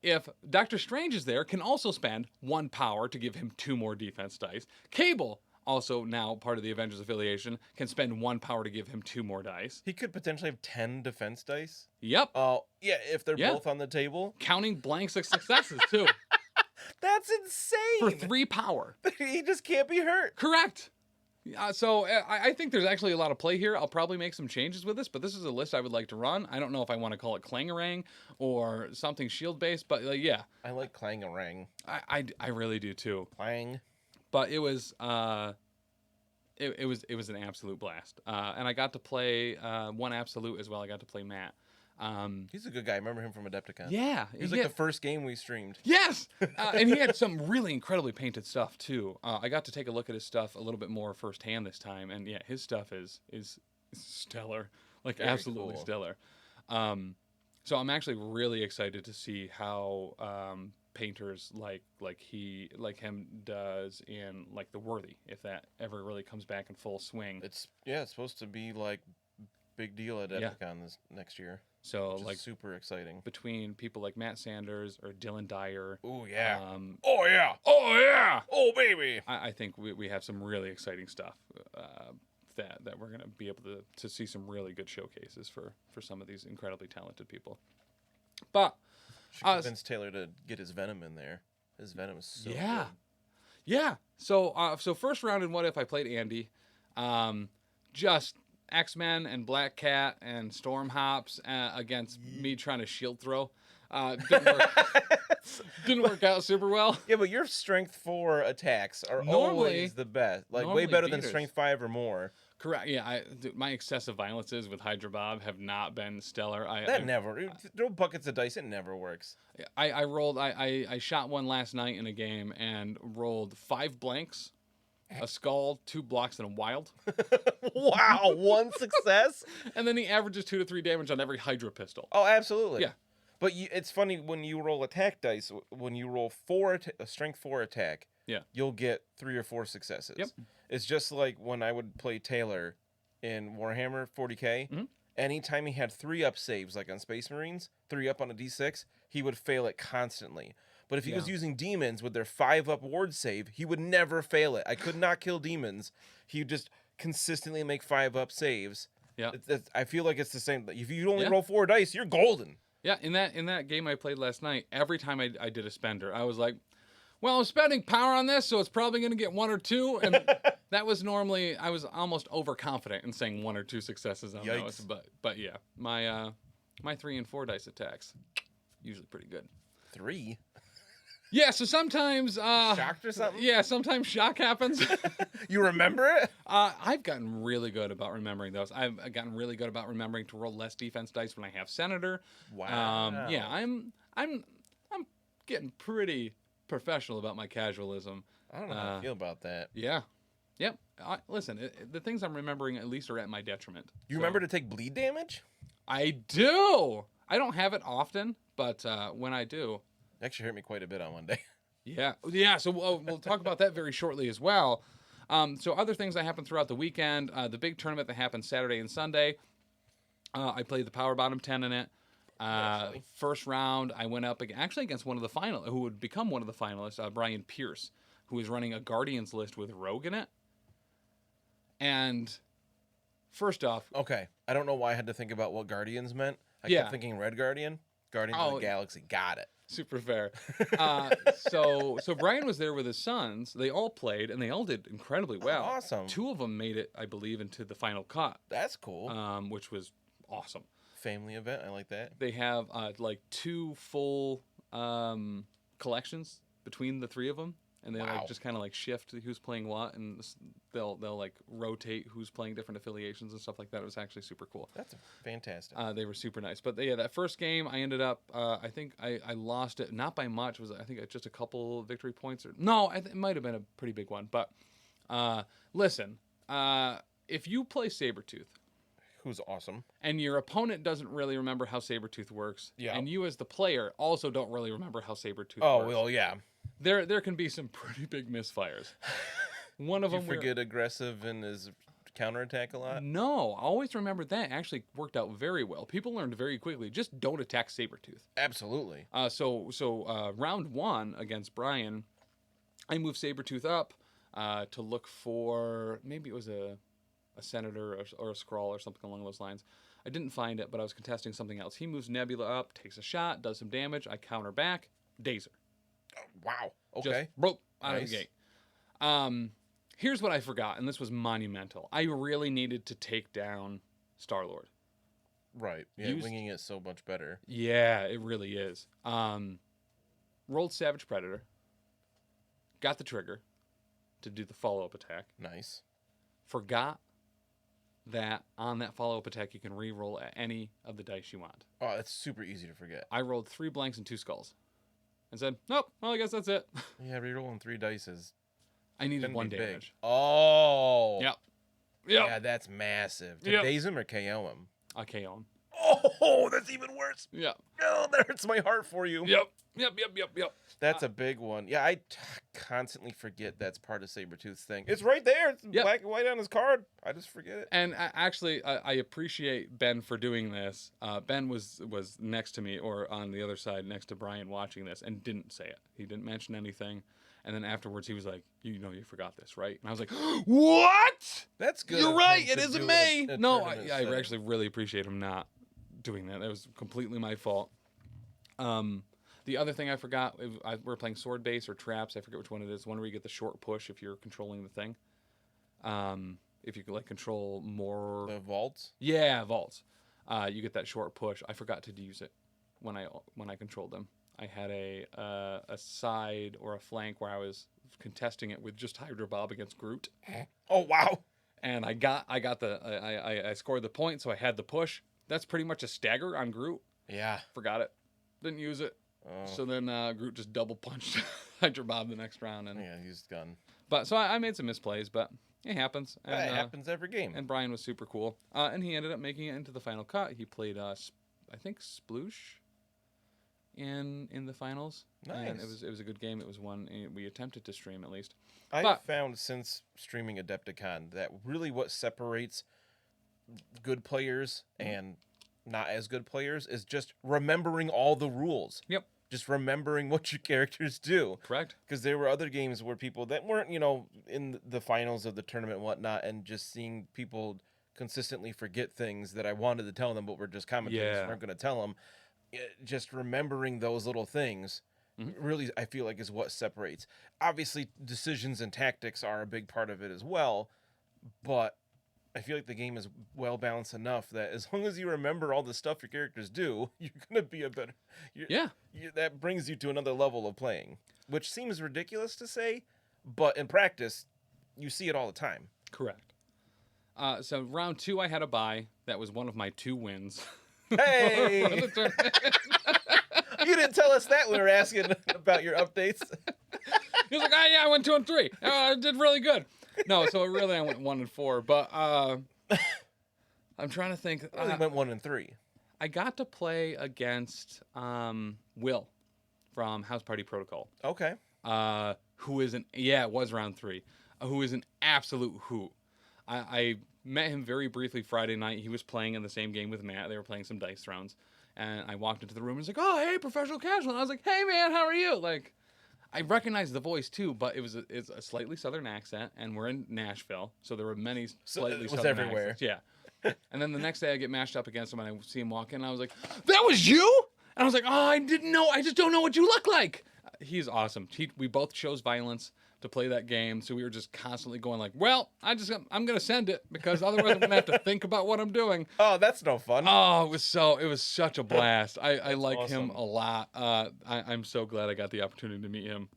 Speaker 1: If Doctor Strange is there, can also spend 1 power to give him 2 more defense dice. Cable, also now part of the Avengers affiliation, can spend 1 power to give him 2 more dice.
Speaker 2: He could potentially have 10 defense dice.
Speaker 1: Yep.
Speaker 2: Oh, yeah, if they're both on the table.
Speaker 1: Counting blanks of successes, too.
Speaker 2: That's insane.
Speaker 1: For 3 power.
Speaker 2: He just can't be hurt.
Speaker 1: Correct. So I think there's actually a lot of play here. I'll probably make some changes with this, but this is a list I would like to run. I don't know if I want to call it Clangarang or something shield-based, but yeah.
Speaker 2: I like Clangarang.
Speaker 1: I really do, too.
Speaker 2: Clang.
Speaker 1: But it was it was an absolute blast. And I got to play 1 Absolute as well. I got to play Matt.
Speaker 2: He's a good guy. I remember him from Adepticon.
Speaker 1: Yeah.
Speaker 2: He was like the first game we streamed.
Speaker 1: Yes! And he had some really incredibly painted stuff, too. I got to take a look at his stuff a little bit more firsthand this time. And, yeah, his stuff is stellar. Like, very absolutely cool. Stellar. So I'm actually really excited to see how painters like him does in, like, The Worthy, if that ever really comes back in full swing.
Speaker 2: It's supposed to be, like, big deal at Epicon this next year.
Speaker 1: So
Speaker 2: like super exciting.
Speaker 1: Between people like Matt Sanders or Dylan Dyer.
Speaker 2: Oh yeah.
Speaker 1: Oh yeah.
Speaker 2: Oh yeah. Oh baby.
Speaker 1: I think we have some really exciting stuff that we're gonna be able to see some really good showcases for some of these incredibly talented people. But
Speaker 2: should convince Taylor to get his Venom in there. His Venom is so good.
Speaker 1: Yeah. So first round in What If I played Andy, just X-Men and Black Cat and Storm Hops against me trying to shield throw. Didn't work out super well.
Speaker 2: Yeah, but your strength 4 attacks are always the best. Like way better than strength 5 or more.
Speaker 1: Correct. Yeah, my excessive violences with Hydra Bob have not been stellar.
Speaker 2: Never. Throw buckets of dice. It never works.
Speaker 1: I shot one last night in a game and rolled 5 blanks, a skull, 2 blocks, and a wild.
Speaker 2: Wow, 1 success?
Speaker 1: And then he averages 2 to 3 damage on every Hydra pistol.
Speaker 2: Oh, absolutely.
Speaker 1: Yeah.
Speaker 2: But it's funny when you roll attack dice, when you roll a strength 4 attack, you'll get 3 or 4 successes.
Speaker 1: Yep.
Speaker 2: It's just like when I would play Taylor in Warhammer 40K. Mm-hmm. Anytime he had 3-up saves, like on Space Marines, 3-up on a D6, he would fail it constantly. But if he was using demons with their 5-up ward save, he would never fail it. I could not kill demons. He would just consistently make 5-up saves.
Speaker 1: Yeah.
Speaker 2: I feel like it's the same. If you only roll 4 dice, you're golden.
Speaker 1: Yeah, in that game I played last night, every time I did a spender, I was like, well, I'm spending power on this, so it's probably going to get 1 or 2. And that was normally, I was almost overconfident in saying 1 or 2 successes on those. But yeah, my 3 and 4 dice attacks, usually pretty good.
Speaker 2: 3?
Speaker 1: Yeah, so sometimes...
Speaker 2: shocked or something?
Speaker 1: Yeah, sometimes shock happens.
Speaker 2: You remember it?
Speaker 1: I've gotten really good about remembering those. I've gotten really good about remembering to roll less defense dice when I have Senator.
Speaker 2: Wow.
Speaker 1: Yeah, I'm getting pretty professional about my casualism.
Speaker 2: I don't know how I feel about that.
Speaker 1: Yeah. Yep. Listen, the things I'm remembering at least are at my detriment.
Speaker 2: You remember to take bleed damage?
Speaker 1: I do. I don't have it often, but when I do...
Speaker 2: Actually hurt me quite a bit on one day.
Speaker 1: Yeah. So we'll talk about that very shortly as well. So other things that happened throughout the weekend, the big tournament that happened Saturday and Sunday, I played the Power Bottom 10 in it. First round, I went up against one of the who would become one of the finalists, Brian Pierce, who was running a Guardians list with Rogue in it. And first off...
Speaker 2: Okay, I don't know why I had to think about what Guardians meant. I kept thinking Red Guardian. Guardians of the Galaxy. Got it.
Speaker 1: Super fair. So Brian was there with his sons. They all played, and they all did incredibly well.
Speaker 2: Awesome.
Speaker 1: 2 of them made it, I believe, into the final cut.
Speaker 2: That's cool.
Speaker 1: Which was awesome.
Speaker 2: Family event. I like that.
Speaker 1: They have 2 full collections between the 3 of them, and they just kind of shift who's playing what, and they'll rotate who's playing different affiliations and stuff like that. It was actually super cool.
Speaker 2: That's fantastic.
Speaker 1: They were super nice. But that first game, I ended up, I think I lost it, not by much. I think just a couple victory points. No, it might have been a pretty big one. But listen, if you play Sabretooth,
Speaker 2: who's awesome,
Speaker 1: and your opponent doesn't really remember how Sabretooth works,
Speaker 2: yeah,
Speaker 1: and you as the player also don't really remember how Sabretooth works.
Speaker 2: Oh, well, yeah.
Speaker 1: There can be some pretty big misfires. One of them.
Speaker 2: You forget aggressive and his counterattack a lot?
Speaker 1: No, always remember that actually worked out very well. People learned very quickly, just don't attack Sabretooth.
Speaker 2: Absolutely.
Speaker 1: So round 1 against Brian, I moved Sabretooth up to look for, maybe it was a Senator or a Skrull or something along those lines. I didn't find it, but I was contesting something else. He moves Nebula up, takes a shot, does some damage. I counter back, Dazer.
Speaker 2: Oh, wow. Okay.
Speaker 1: Just broke out of the gate. Here's what I forgot, and this was monumental. I really needed to take down Star-Lord.
Speaker 2: Right. Yeah, winging it so much better.
Speaker 1: Yeah, it really is. Rolled Savage Predator. Got the trigger to do the follow-up attack.
Speaker 2: Nice.
Speaker 1: Forgot that on that follow-up attack, you can re-roll at any of the dice you want.
Speaker 2: Oh, that's super easy to forget.
Speaker 1: I rolled 3 blanks and 2 skulls. And said, nope, well, I guess that's it.
Speaker 2: Yeah, re-rolling 3 dice is...
Speaker 1: I needed 1 damage.
Speaker 2: Oh.
Speaker 1: Yep.
Speaker 2: Yeah, that's massive. To daze him or KO him?
Speaker 1: I KO him.
Speaker 2: Oh, that's even worse.
Speaker 1: Yeah.
Speaker 2: Oh, that hurts my heart for you.
Speaker 1: Yep.
Speaker 2: That's a big one. Yeah, I constantly forget that's part of Sabretooth's thing. It's right there. It's black and white on his card. I just forget it.
Speaker 1: And actually, I appreciate Ben for doing this. Ben was next to me, or on the other side next to Brian watching this, and didn't say it. He didn't mention anything. And then afterwards, he was like, you forgot this, right? And I was like, what?
Speaker 2: That's good.
Speaker 1: You're right. It isn't me. No, I actually really appreciate him not doing that. That was completely my fault. The other thing I forgot, we're playing sword base or traps. I forget which one it is. One where you get the short push if you're controlling the thing. If you could control more.
Speaker 2: The vaults?
Speaker 1: Yeah, vaults. You get that short push. I forgot to use it when I controlled them. I had a side or a flank where I was contesting it with just Hydra Bob against Groot.
Speaker 2: Oh wow!
Speaker 1: And I scored the point, so I had the push. That's pretty much a stagger on Groot.
Speaker 2: Yeah.
Speaker 1: Forgot it. Didn't use it. Oh. So then Groot just double punched Hydra Bob the next round. And
Speaker 2: used gun.
Speaker 1: But so I made some misplays, but it happens. And,
Speaker 2: it happens every game.
Speaker 1: And Brian was super cool. And he ended up making it into the final cut. He played, I think, Sploosh in the finals.
Speaker 2: Nice.
Speaker 1: And it was a good game. It was one we attempted to stream at least.
Speaker 2: I've found since streaming Adepticon that really what separates good players and not as good players is just remembering all the rules.
Speaker 1: Yep.
Speaker 2: Just remembering what your characters do.
Speaker 1: Correct.
Speaker 2: Because there were other games where people that weren't, in the finals of the tournament and whatnot, and just seeing people consistently forget things that I wanted to tell them, but were just commentators weren't going to tell them. Just remembering those little things really, I feel like, is what separates. Obviously, decisions and tactics are a big part of it as well, but I feel like the game is well balanced enough that as long as you remember all the stuff your characters do, you're gonna be a better. That brings you to another level of playing, which seems ridiculous to say, but in practice, you see it all the time.
Speaker 1: Correct. So round 2, I had a bye. That was one of my 2 wins.
Speaker 2: Hey! You didn't tell us that when we were asking about your updates.
Speaker 1: He was like, I went 2 and 3. I did really good. No, so really I went 1 and 4, but I'm trying to think.
Speaker 2: I went 1 and 3.
Speaker 1: I got to play against Will from House Party Protocol.
Speaker 2: Okay.
Speaker 1: Who is it was round 3. Who is an absolute hoot. I met him very briefly Friday night. He was playing in the same game with Matt. They were playing some dice rounds. And I walked into the room and he's like, oh, hey, professional casual. And I was like, hey, man, how are you? I recognized the voice too, but it's a slightly southern accent, and we're in Nashville, so there were many slightly southern
Speaker 2: everywhere.
Speaker 1: accents. Yeah. And then the next day I get matched up against him, and I see him walk in, and I was like, that was you? And I was like, oh, I didn't know. I just don't know what you look like. He's awesome. We both chose violence to play that game, so we were just constantly going well, I'm going to send it, because otherwise I'm going to have to think about what I'm doing.
Speaker 2: Oh, that's no fun.
Speaker 1: Oh, it was such a blast. I like
Speaker 2: awesome.
Speaker 1: him a lot. I'm so glad I got the opportunity to meet him.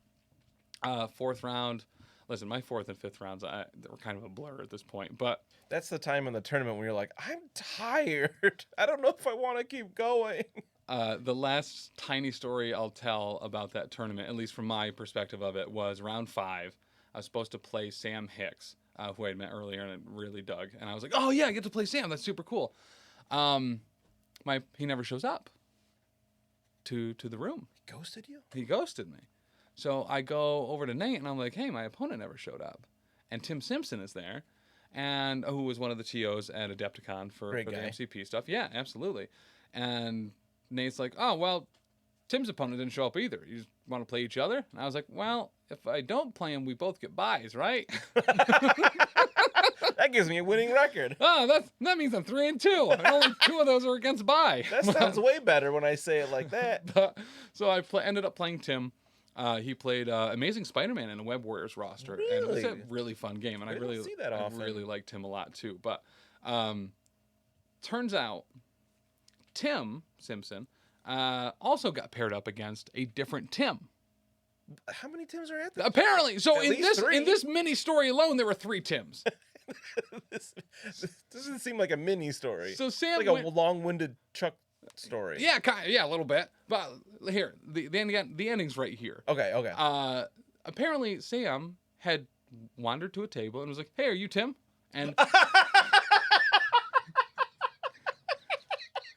Speaker 1: 4th round. Listen, my 4th and 5th rounds, they were kind of a blur at this point, but
Speaker 2: that's the time in the tournament where you're like, I'm tired. I don't know if I want to keep going.
Speaker 1: The last tiny story I'll tell about that tournament, at least from my perspective of it, was round 5. I was supposed to play Sam Hicks, who I had met earlier and I really dug. And I was like, oh, yeah, I get to play Sam. That's super cool. He never shows up to the room.
Speaker 2: He ghosted you?
Speaker 1: He ghosted me. So I go over to Nate, and I'm like, hey, my opponent never showed up. And Tim Simpson is there, and who was one of the TOs at Adepticon for the MCP stuff. Yeah, absolutely. And Nate's like, oh, well, Tim's opponent didn't show up either. You just want to play each other? And I was like, well, if I don't play him, we both get buys, right?
Speaker 2: That gives me a winning record.
Speaker 1: Oh, that means I'm 3 and 2. And only 2 of those are against buy.
Speaker 2: That sounds way better when I say it like that.
Speaker 1: So I ended up playing Tim. He played Amazing Spider-Man in a Web Warriors roster.
Speaker 2: Really?
Speaker 1: And it was a really fun game. And I really
Speaker 2: see that often.
Speaker 1: I really liked him a lot, too. But turns out Tim Simpson also got paired up against a different Tim.
Speaker 2: How many Tims are at this?
Speaker 1: Apparently. So
Speaker 2: in
Speaker 1: this mini story alone, there were 3 Tims.
Speaker 2: This doesn't seem like a mini story.
Speaker 1: So Sam
Speaker 2: it's like a long-winded Chuck story.
Speaker 1: Yeah, yeah, a little bit. But here, the ending's right here.
Speaker 2: Okay.
Speaker 1: Apparently, Sam had wandered to a table and was like, "Hey, are you Tim?" And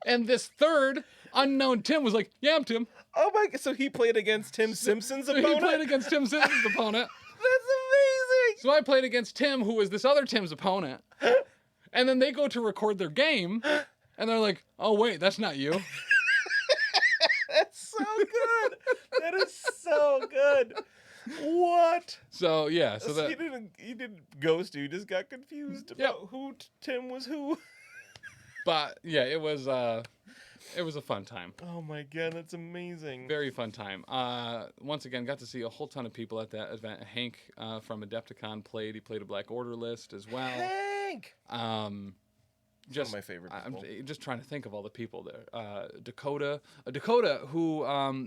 Speaker 1: And this third unknown Tim was like, yeah, I'm Tim.
Speaker 2: Oh my god! So he played against Tim Simpson's opponent?
Speaker 1: He played against Tim Simpson's opponent.
Speaker 2: That's amazing!
Speaker 1: So I played against Tim, who was this other Tim's opponent. And then they go to record their game, and they're like, oh, wait, that's not you.
Speaker 2: That's so good. That is so good. What?
Speaker 1: So yeah, so that
Speaker 2: he didn't ghost you. He just got confused about who Tim was who.
Speaker 1: But yeah, it was a fun time.
Speaker 2: Oh my god, that's amazing.
Speaker 1: Very fun time. Once again, got to see a whole ton of people at that event. Hank from Adepticon played. He played a Black Order list as well.
Speaker 2: Hank.
Speaker 1: Just
Speaker 2: one of my favorite people.
Speaker 1: I'm just trying to think of all the people there. Dakota, who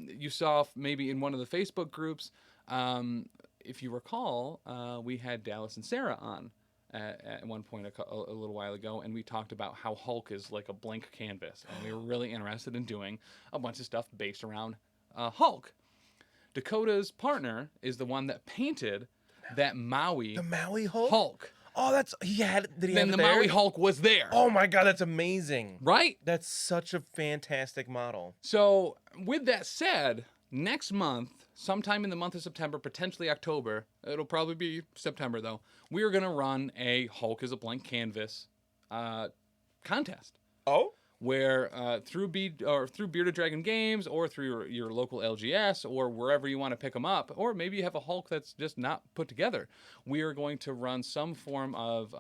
Speaker 1: you saw maybe in one of the Facebook groups. If you recall, we had Dallas and Sarah on at one point a little while ago, and we talked about how Hulk is like a blank canvas, and we were really interested in doing a bunch of stuff based around Hulk. Dakota's partner is the one that painted that Maui.
Speaker 2: The Maui Hulk?
Speaker 1: Hulk.
Speaker 2: Oh, did he have it there?
Speaker 1: Maui Hulk was there.
Speaker 2: Oh my god, that's amazing.
Speaker 1: Right?
Speaker 2: That's such a fantastic model.
Speaker 1: So, with that said, next month, sometime in the month of September, potentially October, it'll probably be September though, we are going to run a Hulk as a blank canvas contest.
Speaker 2: Oh?
Speaker 1: Where through Bearded Dragon Games or through your local LGS or wherever you want to pick them up, or maybe you have a Hulk that's just not put together, we are going to run some form of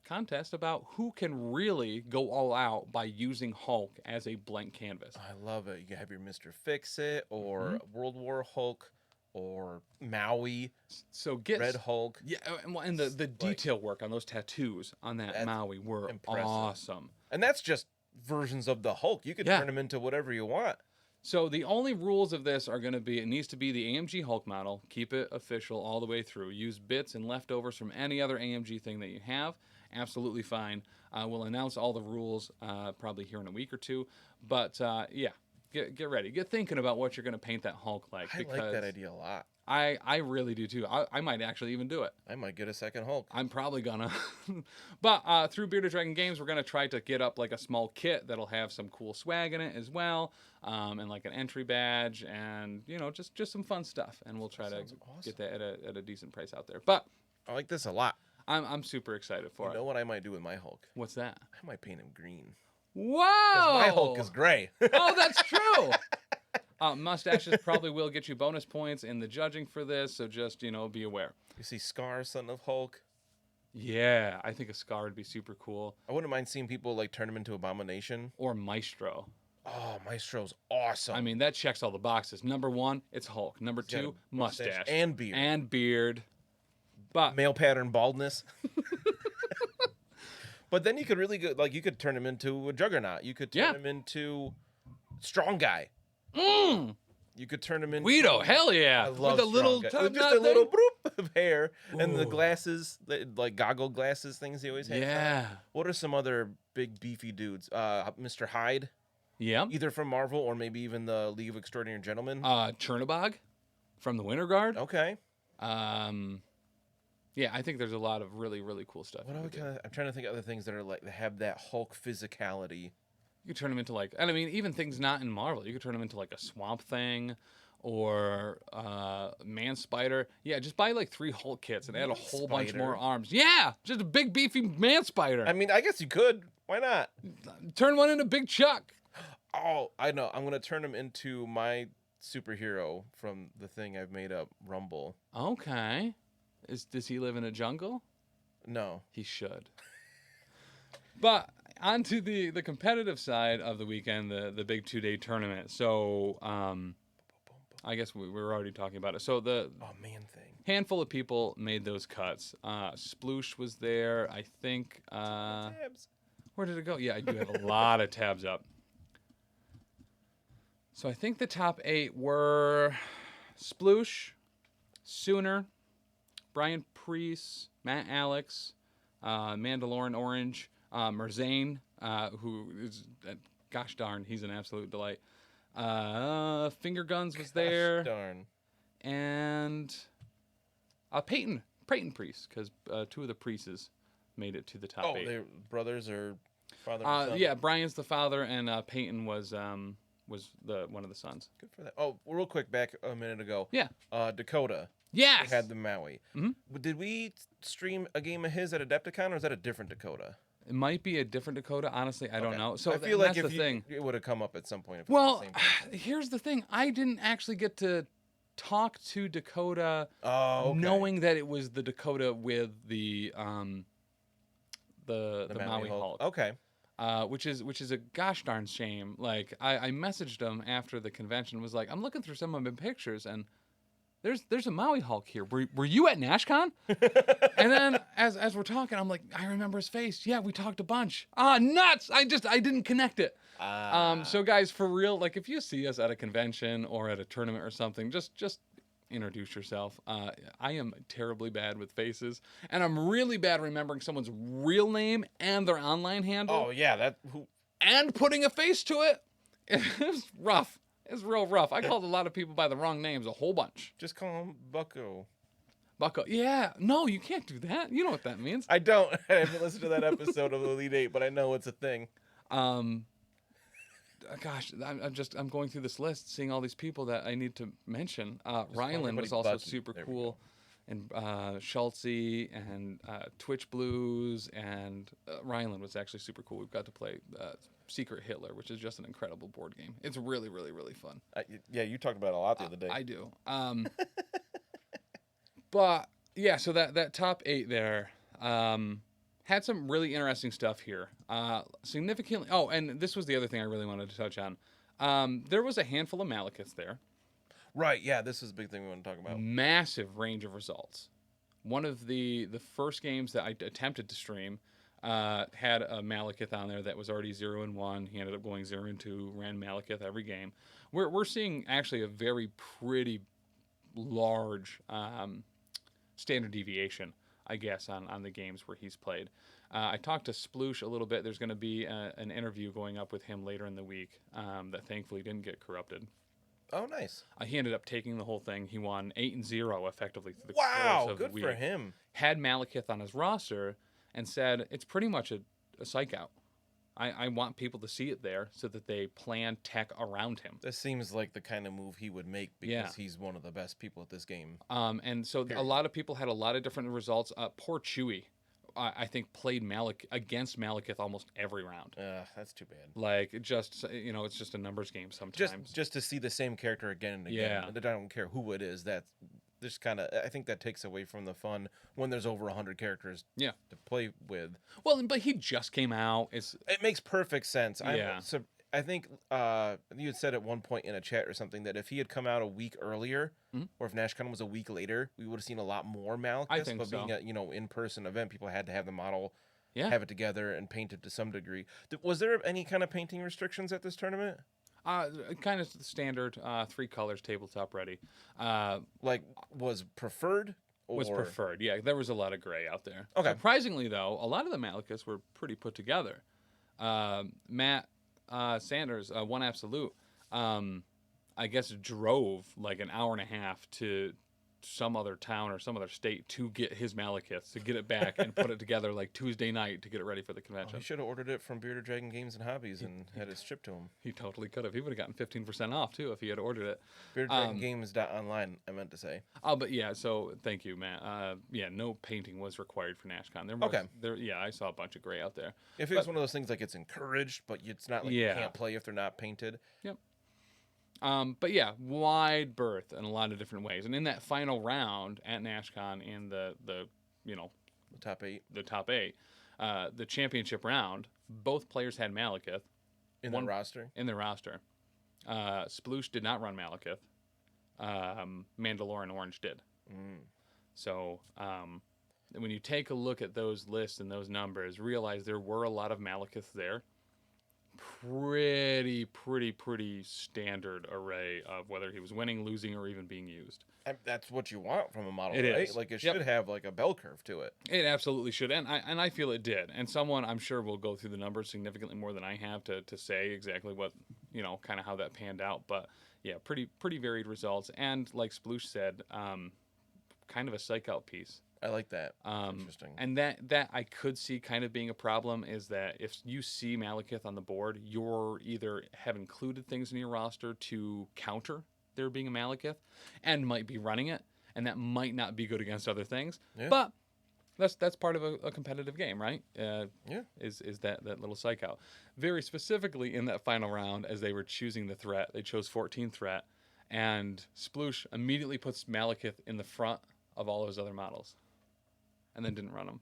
Speaker 1: contest about who can really go all out by using Hulk as a blank canvas.
Speaker 2: I love it. You can have your Mr. Fix-It or World War Hulk or Maui.
Speaker 1: So get
Speaker 2: Red Hulk.
Speaker 1: Yeah, and the detail work on those tattoos on that Maui were impressive. Awesome.
Speaker 2: And that's just versions of the Hulk. You could turn them into whatever you want.
Speaker 1: So the only rules of this are going to be, it needs to be the AMG Hulk model. Keep it official all the way through. Use bits and leftovers from any other AMG thing that you have. Absolutely fine. We'll announce all the rules probably here in a week or two. But yeah, get ready. Get thinking about what you're going to paint that Hulk like.
Speaker 2: I like that idea a lot.
Speaker 1: I really do too. I might actually even do it.
Speaker 2: I might get a second Hulk.
Speaker 1: I'm probably gonna. But through Bearded Dragon Games, we're gonna try to get up like a small kit that'll have some cool swag in it as well, and like an entry badge, and just some fun stuff. And we'll try to get that at a decent price out there. But
Speaker 2: I like this a lot.
Speaker 1: I'm super excited for it.
Speaker 2: You know what I might do with my Hulk?
Speaker 1: What's that?
Speaker 2: I might paint him green.
Speaker 1: Wow!
Speaker 2: My Hulk is gray.
Speaker 1: Oh, that's true. Mustaches probably will get you bonus points in the judging for this, so just, be aware.
Speaker 2: You see Scar, son of Hulk?
Speaker 1: Yeah, I think a Scar would be super cool.
Speaker 2: I wouldn't mind seeing people turn him into Abomination.
Speaker 1: Or Maestro.
Speaker 2: Oh, Maestro's awesome.
Speaker 1: I mean, that checks all the boxes. Number 1, it's Hulk. Number 2, mustache.
Speaker 2: And beard.
Speaker 1: And beard. But
Speaker 2: male pattern baldness. But then you could really go, you could turn him into a Juggernaut. You could turn him into Strong Guy. You could turn him into
Speaker 1: Guido, hell yeah!
Speaker 2: With a little, just a little broop of hair. Ooh. And the glasses, goggle glasses things he always had.
Speaker 1: Yeah.
Speaker 2: What are some other big beefy dudes? Mr. Hyde.
Speaker 1: Yeah.
Speaker 2: Either from Marvel or maybe even the League of Extraordinary Gentlemen.
Speaker 1: Chernobog from the Winter Guard.
Speaker 2: Okay.
Speaker 1: Yeah, I think there's a lot of really, really cool stuff.
Speaker 2: I'm trying to think of other things that are that have that Hulk physicality.
Speaker 1: You could turn him into and I mean, even things not in Marvel. You could turn him into a Swamp Thing or Man Spider. Yeah, just buy 3 Hulk kits and add a whole bunch more arms. Yeah, just a big beefy Man Spider.
Speaker 2: I mean, I guess you could. Why not?
Speaker 1: Turn one into Big Chuck.
Speaker 2: Oh, I know. I'm going to turn him into my superhero from the thing I've made up, Rumble.
Speaker 1: Okay. Does he live in a jungle?
Speaker 2: No.
Speaker 1: He should. But on to the competitive side of the weekend, the big 2-day tournament. So I guess we were already talking about it. So the handful of people made those cuts. Sploosh was there. I think.
Speaker 2: Tabs.
Speaker 1: Where did it go? Yeah, I do have a lot of tabs up. So I think the top 8 were Sploosh, Sooner, Brian Priest, Matt Alex, Mandalorian Orange, Merzane, who is, gosh darn, he's an absolute delight. Finger Guns was there.
Speaker 2: Gosh darn.
Speaker 1: And Peyton Priest, because 2 of the Priests made it to the top 8.
Speaker 2: Oh, they're brothers or Father and son.
Speaker 1: Yeah, Brian's the father, and Peyton was the one of the sons.
Speaker 2: Good for that. Oh, real quick, back a minute ago.
Speaker 1: Yeah.
Speaker 2: Dakota.
Speaker 1: Yes.
Speaker 2: Had the Maui.
Speaker 1: Mm-hmm.
Speaker 2: Did we stream a game of his at Adepticon, or is that a different Dakota?
Speaker 1: It might be a different Dakota. Honestly, I don't know. So
Speaker 2: I feel like
Speaker 1: that's the thing.
Speaker 2: It would have come up at some point.
Speaker 1: Well, here's the thing. I didn't actually get to talk to Dakota, knowing that it was the Dakota with the Maui Hulk.
Speaker 2: Okay.
Speaker 1: Which is a gosh darn shame. Like I messaged him after the convention, was like, I'm looking through some of my pictures and there's a Maui Hulk here. Were you at Nashcon? And then as we're talking, I'm like, I remember his face. Yeah, we talked a bunch. Nuts! I didn't connect it. So guys, for real, like if you see us at a convention or at a tournament or something, just introduce yourself. I am terribly bad with faces, and I'm really bad remembering someone's real name and their online handle.
Speaker 2: Oh yeah,
Speaker 1: and putting a face to it. It's rough. It's real rough. I called a lot of people by the wrong names, a whole bunch.
Speaker 2: Just call him Bucko.
Speaker 1: Bucko. Yeah. No, you can't do that. You know what that means.
Speaker 2: I don't. I haven't listened to that episode of Elite 8, but I know it's a thing.
Speaker 1: Gosh, I'm going through this list, seeing all these people that I need to mention. Ryland was also super cool, and Schultzy and Twitch Blues, and Ryland was actually super cool. We've got to play Secret Hitler, which is just an incredible board game. It's really, really, really fun.
Speaker 2: Yeah, you talked about it a lot the other day.
Speaker 1: I do. But yeah, so that top 8 there. Had some really interesting stuff here. Significantly. Oh, and this was the other thing I really wanted to touch on. There was a handful of Malekiths there.
Speaker 2: Right. Yeah, this is a big thing we want to talk about.
Speaker 1: Massive range of results. One of the first games that I attempted to stream had a Malekith on there that was already 0-1. He ended up going 0-2. Ran Malekith every game. We're seeing actually a very pretty large standard deviation, I guess, on the games where he's played. I talked to Sploosh a little bit. There's going to be an interview going up with him later in the week that thankfully didn't get corrupted.
Speaker 2: Oh, nice.
Speaker 1: He ended up taking the whole thing. He won 8-0 effectively through the
Speaker 2: course
Speaker 1: of the week.
Speaker 2: Wow, good for him.
Speaker 1: Had Malekith on his roster and said, it's pretty much a psych out. I want people to see it there so that they plan tech around him.
Speaker 2: This seems like the kind of move he would make because he's one of the best people at this game.
Speaker 1: And so a lot of people had a lot of different results. Poor Chewy, I think, played against Malekith almost every round.
Speaker 2: That's too bad.
Speaker 1: Like, it's just a numbers game sometimes.
Speaker 2: Just to see the same character again and again. Yeah. I don't care who it is. That's just kind of, I think that takes away from the fun when there's over 100 characters to play with.
Speaker 1: Well, but he just came out. It
Speaker 2: makes perfect sense. So I think you had said at one point in a chat or something that if he had come out a week earlier, or if Nashcon was a week later, we would have seen a lot more Malekith.
Speaker 1: I think
Speaker 2: but
Speaker 1: so.
Speaker 2: Being a in-person event, people had to have the model, have it together, and paint it to some degree. Was there any kind of painting restrictions at this tournament?
Speaker 1: Kind of standard 3 colors, tabletop ready.
Speaker 2: Was preferred?
Speaker 1: Was preferred, yeah. There was a lot of gray out there.
Speaker 2: Okay.
Speaker 1: Surprisingly, though, a lot of the Malekiths were pretty put together. Matt Sanders, One Absolute, I guess drove like an hour and a half to some other town or some other state to get his Malekith, to get it back and put it together like Tuesday night to get it ready for the convention.
Speaker 2: He should have ordered it from Bearded Dragon Games and Hobbies and had it shipped to him.
Speaker 1: He totally could have. He would have gotten 15% off too if he had ordered it.
Speaker 2: Bearded Dragon Games.online, I meant to say.
Speaker 1: Oh, but yeah, so thank you, Matt. No painting was required for Nashcon. I saw a bunch of gray out there.
Speaker 2: If it was one of those things like it's encouraged, but it's not like you can't play if they're not painted.
Speaker 1: Yep. But yeah, wide berth in a lot of different ways. And in that final round at Nashcon in the
Speaker 2: top 8,
Speaker 1: the championship round, both players had Malekith
Speaker 2: in their roster.
Speaker 1: Sploosh did not run Malekith. Mandalorian Orange did. So when you take a look at those lists and those numbers, realize there were a lot of Malekiths there. Pretty standard array of whether he was winning, losing, or even being used.
Speaker 2: And that's what you want from a model,
Speaker 1: right?
Speaker 2: Is. Like it should have like a bell curve to it.
Speaker 1: It absolutely should, and I feel it did. And someone I'm sure will go through the numbers significantly more than I have to say exactly what kind of how that panned out. But yeah, pretty varied results. And like Sploosh said, kind of a psych out piece.
Speaker 2: I like that. Interesting.
Speaker 1: And that I could see kind of being a problem is that if you see Malekith on the board, you're either have included things in your roster to counter there being a Malekith and might be running it, and that might not be good against other things. Yeah. But that's part of a competitive game, right? Is that little psych out. Very specifically in that final round, as they were choosing the threat, they chose 14 threat, and Sploosh immediately puts Malekith in the front of all those other models, and then didn't run them.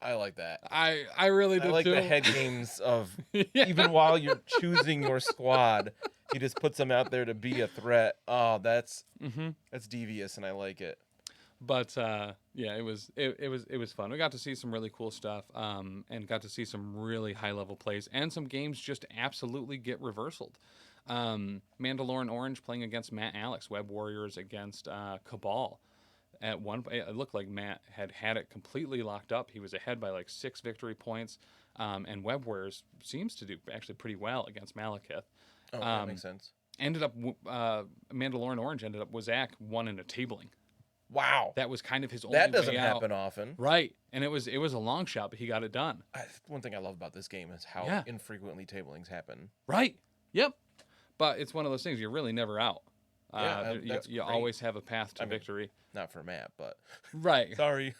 Speaker 2: I like that.
Speaker 1: I really did too.
Speaker 2: I like the head games of even while you're choosing your squad, he just puts them out there to be a threat. Oh, that's devious, and I like it.
Speaker 1: But it was fun. We got to see some really cool stuff, and got to see some really high level plays, and some games just absolutely get reversaled. Mandalorian Orange playing against Matt Alex, Web Warriors against Cabal. At one, it looked like Matt had it completely locked up. He was ahead by like 6 victory points, and Web Warriors seems to do actually pretty well against Malekith.
Speaker 2: Oh, that makes sense.
Speaker 1: Ended up Mandalorian Orange ended up Zach won in a tabling.
Speaker 2: Wow,
Speaker 1: that was kind of his only.
Speaker 2: That doesn't
Speaker 1: way
Speaker 2: happen
Speaker 1: out.
Speaker 2: Often,
Speaker 1: right? And it was a long shot, but he got it done.
Speaker 2: One thing I love about this game is how infrequently tablings happen.
Speaker 1: Right. Yep. But it's one of those things you're really never out. You always have a path to victory.
Speaker 2: Not for Matt, but
Speaker 1: right.
Speaker 2: Sorry.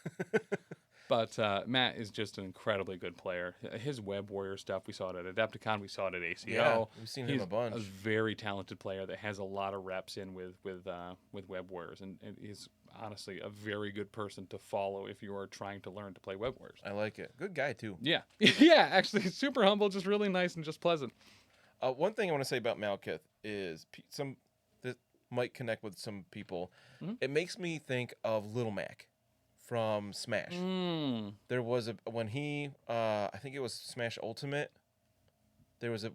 Speaker 1: But Matt is just an incredibly good player. His Web Warrior stuff, we saw it at Adepticon, we saw it at ACO.
Speaker 2: Yeah, we've seen him a bunch.
Speaker 1: He's a very talented player that has a lot of reps in with Web Warriors, and he's honestly a very good person to follow if you are trying to learn to play Web Warriors.
Speaker 2: I like it. Good guy too.
Speaker 1: Yeah, yeah. Actually, super humble, just really nice and just pleasant.
Speaker 2: One thing I want to say about Malekith is some that might connect with some people. Mm-hmm. It makes me think of Little Mac from Smash. There was when he, I think it was Smash Ultimate. There was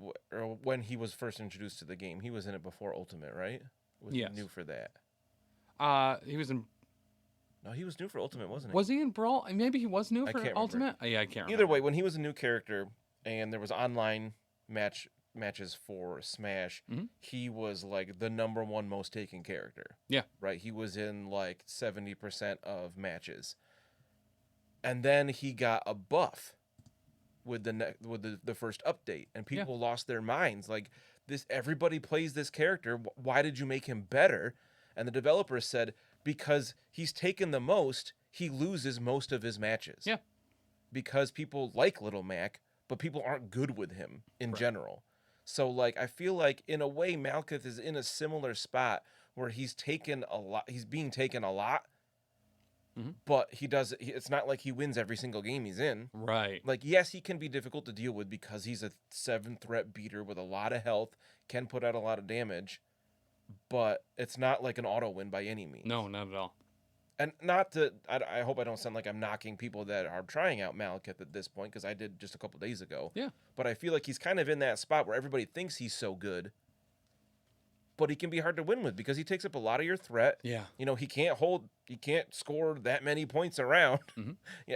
Speaker 2: when he was first introduced to the game. He was in it before Ultimate, right? Was he new for that?
Speaker 1: He was in.
Speaker 2: No, he was new for Ultimate, wasn't he?
Speaker 1: Was he in Brawl? Maybe he was new for Ultimate. I can't remember.
Speaker 2: Either way, when he was a new character and there was online matches for Smash, he was like the #1 most taken character.
Speaker 1: Yeah.
Speaker 2: Right? He was in like 70% of matches. And then he got a buff with the first update, and people lost their minds. Like, everybody plays this character. Why did you make him better? And the developer said, because he's taken the most, he loses most of his matches.
Speaker 1: Yeah.
Speaker 2: Because people like Little Mac, but people aren't good with him in general. So, like, I feel like, in a way, Malekith is in a similar spot where he's taken a lot. He's being taken a lot, but it's not like he wins every single game he's in.
Speaker 1: Right.
Speaker 2: Like, yes, he can be difficult to deal with because he's a 7-threat beater with a lot of health, can put out a lot of damage, but it's not like an auto win by any means.
Speaker 1: No, not at all.
Speaker 2: And not to, I hope I don't sound like I'm knocking people that are trying out Malekith at this point, because I did just a couple days ago.
Speaker 1: Yeah.
Speaker 2: But I feel like he's kind of in that spot where everybody thinks he's so good, but he can be hard to win with because he takes up a lot of your threat.
Speaker 1: Yeah.
Speaker 2: You know, he can't score that many points around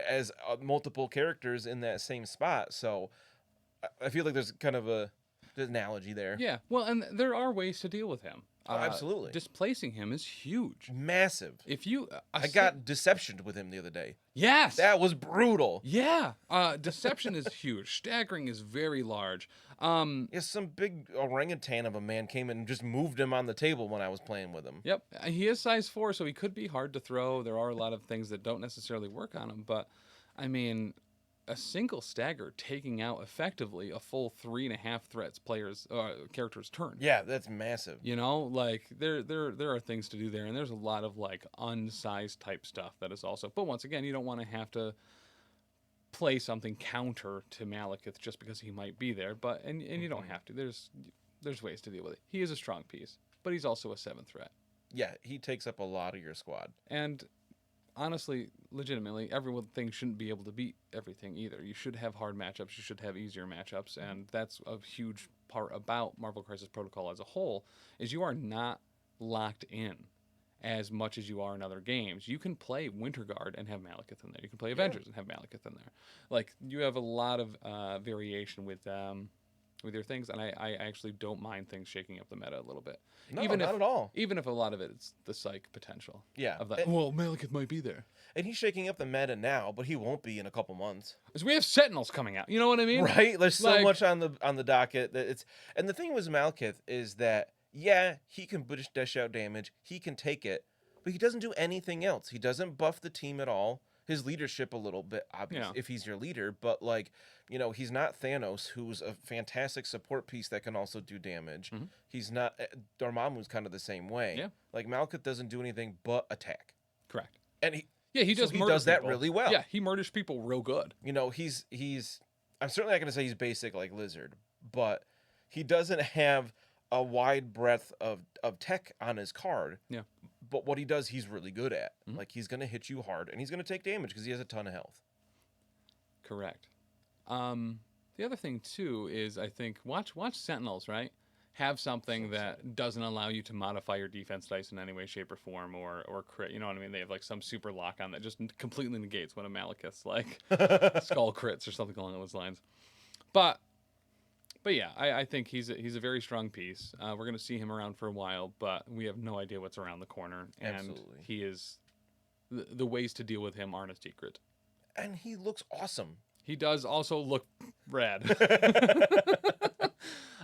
Speaker 2: as multiple characters in that same spot. So I feel like there's kind of an analogy there.
Speaker 1: Yeah. Well, and there are ways to deal with him.
Speaker 2: Oh, absolutely.
Speaker 1: Displacing him is huge.
Speaker 2: Massive.
Speaker 1: If you,
Speaker 2: I got deceptioned with him the other day.
Speaker 1: Yes.
Speaker 2: That was brutal.
Speaker 1: Yeah. Deception is huge. Staggering is very large.
Speaker 2: Some big orangutan of a man came in and just moved him on the table when I was playing with him.
Speaker 1: Yep. He is size 4, so he could be hard to throw. There are a lot of things that don't necessarily work on him, but I mean, a single stagger taking out effectively a full 3.5 threats character's turn.
Speaker 2: Yeah, that's massive.
Speaker 1: You know, like there are things to do there, and there's a lot of like unsized type stuff that is also. But once again, you don't want to have to play something counter to Malekith just because he might be there. But and you don't have to. There's ways to deal with it. He is a strong piece, but he's also a 7 threat.
Speaker 2: Yeah, he takes up a lot of your squad.
Speaker 1: And honestly, legitimately, everything shouldn't be able to beat everything either. You should have hard matchups. You should have easier matchups. And that's a huge part about Marvel Crisis Protocol as a whole, is you are not locked in as much as you are in other games. You can play Winter Guard and have Malekith in there. You can play Avengers and have Malekith in there. Like, you have a lot of variation with with your things, and I actually don't mind things shaking up the meta a little bit.
Speaker 2: No, not at all.
Speaker 1: Even if a lot of it's the psych potential.
Speaker 2: Yeah.
Speaker 1: Of that. Well, Malekith might be there.
Speaker 2: And he's shaking up the meta now, but he won't be in a couple months.
Speaker 1: Because we have Sentinels coming out. You know what I mean?
Speaker 2: Right. There's so much on the docket that it's. And the thing with Malekith is that he can dish out damage, he can take it, but he doesn't do anything else. He doesn't buff the team at all. His leadership a little bit, obvious, if he's your leader, but he's not Thanos, who's a fantastic support piece that can also do damage. Mm-hmm. He's not Dormammu's kind of the same way.
Speaker 1: Yeah.
Speaker 2: Like Malekith doesn't do anything but attack.
Speaker 1: Correct.
Speaker 2: And
Speaker 1: he does
Speaker 2: that really well.
Speaker 1: Yeah, he murders people real good.
Speaker 2: He's I'm certainly not going to say he's basic like Lizard, but he doesn't have a wide breadth of tech on his card.
Speaker 1: Yeah.
Speaker 2: But what he does, he's really good at.
Speaker 1: Mm-hmm.
Speaker 2: Like, he's going to hit you hard, and he's going to take damage because he has a ton of health.
Speaker 1: Correct. The other thing, too, is I think watch Sentinels, right? Have something that doesn't allow you to modify your defense dice in any way, shape, or form, or crit. You know what I mean? They have, like, some super lock on that just completely negates one of Malekith's, like, skull crits or something along those lines. But yeah, I think he's a very strong piece. We're going to see him around for a while, but we have no idea what's around the corner. And
Speaker 2: Absolutely.
Speaker 1: He is the ways to deal with him aren't a secret.
Speaker 2: And he looks awesome.
Speaker 1: He does also look rad.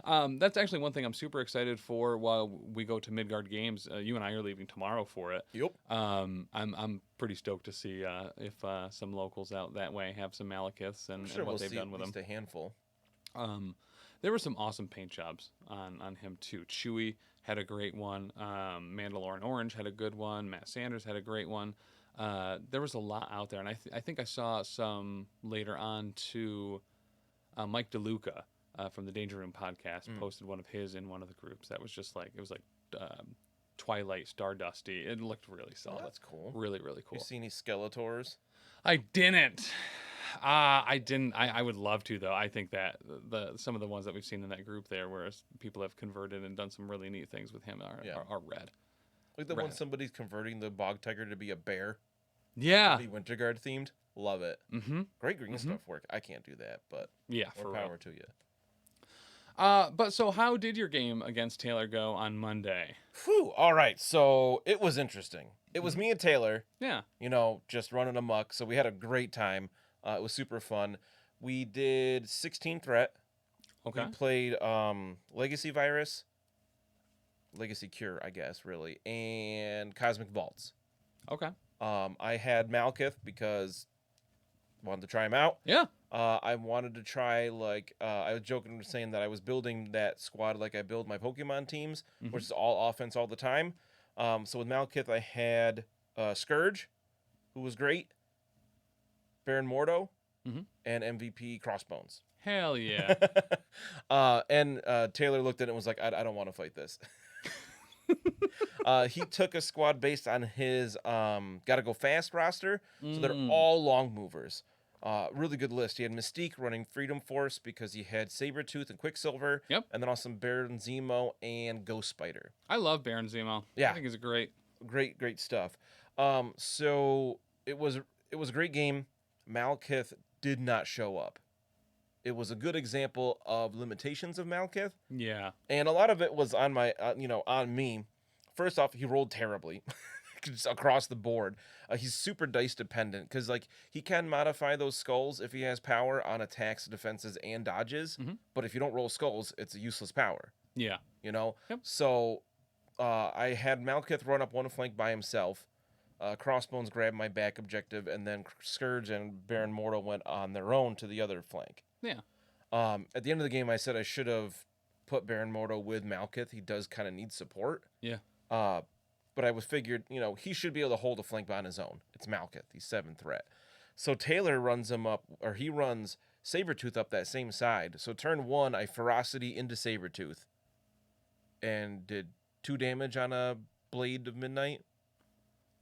Speaker 1: That's actually one thing I'm super excited for while we go to Midgard Games. You and I are leaving tomorrow for it.
Speaker 2: Yep.
Speaker 1: I'm pretty stoked to see if some locals out that way have some Malekiths and what they've done with them.
Speaker 2: At least a handful.
Speaker 1: There were some awesome paint jobs on him too. Chewie had a great one. Mandalorian Orange had a good one. Matt Sanders had a great one. There was a lot out there, and I think I saw some later on too. Mike DeLuca from the Danger Room podcast posted one of his in one of the groups. That was just like Twilight Stardusty. It looked really solid.
Speaker 2: Oh, that's cool.
Speaker 1: Really, really cool.
Speaker 2: You see any Skeletors?
Speaker 1: I didn't. I didn't. I would love to, though. I think that some of the ones that we've seen in that group there, where people have converted and done some really neat things with him, are rad.
Speaker 2: Like the one somebody's converting the Bog Tiger to be a bear.
Speaker 1: Yeah.
Speaker 2: Be Winterguard themed. Love it.
Speaker 1: Mm-hmm.
Speaker 2: Great green stuff work. I can't do that, but
Speaker 1: more
Speaker 2: power to you.
Speaker 1: But so how did your game against Taylor go on Monday?
Speaker 2: Whew. All right. So it was interesting. It was me and Taylor.
Speaker 1: Yeah.
Speaker 2: Just running amok. So we had a great time. It was super fun. We did 16 Threat.
Speaker 1: Okay.
Speaker 2: We played Legacy Virus. Legacy Cure, I guess, really. And Cosmic Vaults.
Speaker 1: Okay.
Speaker 2: I had Malekith because I wanted to try him out.
Speaker 1: Yeah.
Speaker 2: I wanted to try, I was joking saying that I was building that squad like I build my Pokemon teams, which is all offense all the time. So with Malekith, I had Scourge, who was great, Baron Mordo, and MVP Crossbones.
Speaker 1: Hell yeah.
Speaker 2: And Taylor looked at it and was like, I don't want to fight this. He took a squad based on his Gotta Go Fast roster, so they're all long movers. Really good list. He had Mystique running Freedom Force because he had Sabretooth and Quicksilver.
Speaker 1: Yep.
Speaker 2: And then also Baron Zemo and Ghost Spider.
Speaker 1: I love Baron Zemo.
Speaker 2: Yeah.
Speaker 1: I think he's great.
Speaker 2: Great stuff. So it was a great game. Malekith did not show up. It was a good example of limitations of Malekith.
Speaker 1: Yeah.
Speaker 2: And a lot of it was on my, on me. First off, he rolled terribly. Just across the board. He's super dice dependent because he can modify those skulls if he has power on attacks, defenses, and dodges. But if you don't roll skulls, it's a useless power.
Speaker 1: Yeah.
Speaker 2: Yep.
Speaker 1: So
Speaker 2: I had Malekith run up one flank by himself. Crossbones grabbed my back objective, and then Scourge and Baron Mordo went on their own to the other flank.
Speaker 1: Yeah.
Speaker 2: At the end of the game, I said I should have put Baron Mordo with Malekith. He does kind of need support.
Speaker 1: Yeah.
Speaker 2: But I was figured, he should be able to hold a flank on his own. It's Malekith. He's 7th threat. So Taylor runs him up, or he runs Sabretooth up that same side. So turn 1, I Ferocity into Sabretooth and did 2 damage on a Blade of Midnight.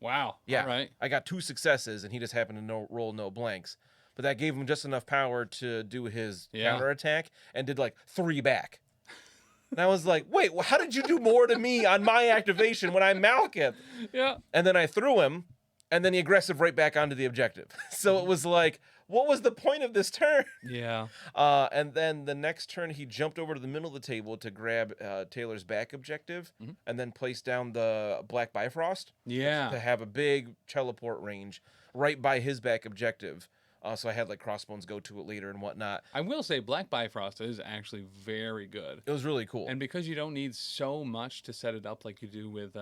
Speaker 1: Wow.
Speaker 2: Yeah.
Speaker 1: All right.
Speaker 2: I got 2 successes, and he just happened to roll no blanks. But that gave him just enough power to do his counterattack and did 3 back. And I was like, wait, how did you do more to me on my activation when I'm Malekith?
Speaker 1: Yeah.
Speaker 2: And then I threw him, and then he aggressive right back onto the objective. So it was like, what was the point of this turn?
Speaker 1: Yeah.
Speaker 2: And then the next turn, he jumped over to the middle of the table to grab Taylor's back objective, and then placed down the Black Bifrost.
Speaker 1: Yeah.
Speaker 2: To have a big teleport range right by his back objective. So I had like Crossbones go to it later and whatnot.
Speaker 1: I will say Black Bifrost is actually very good.
Speaker 2: It was really cool.
Speaker 1: And because you don't need so much to set it up like you do with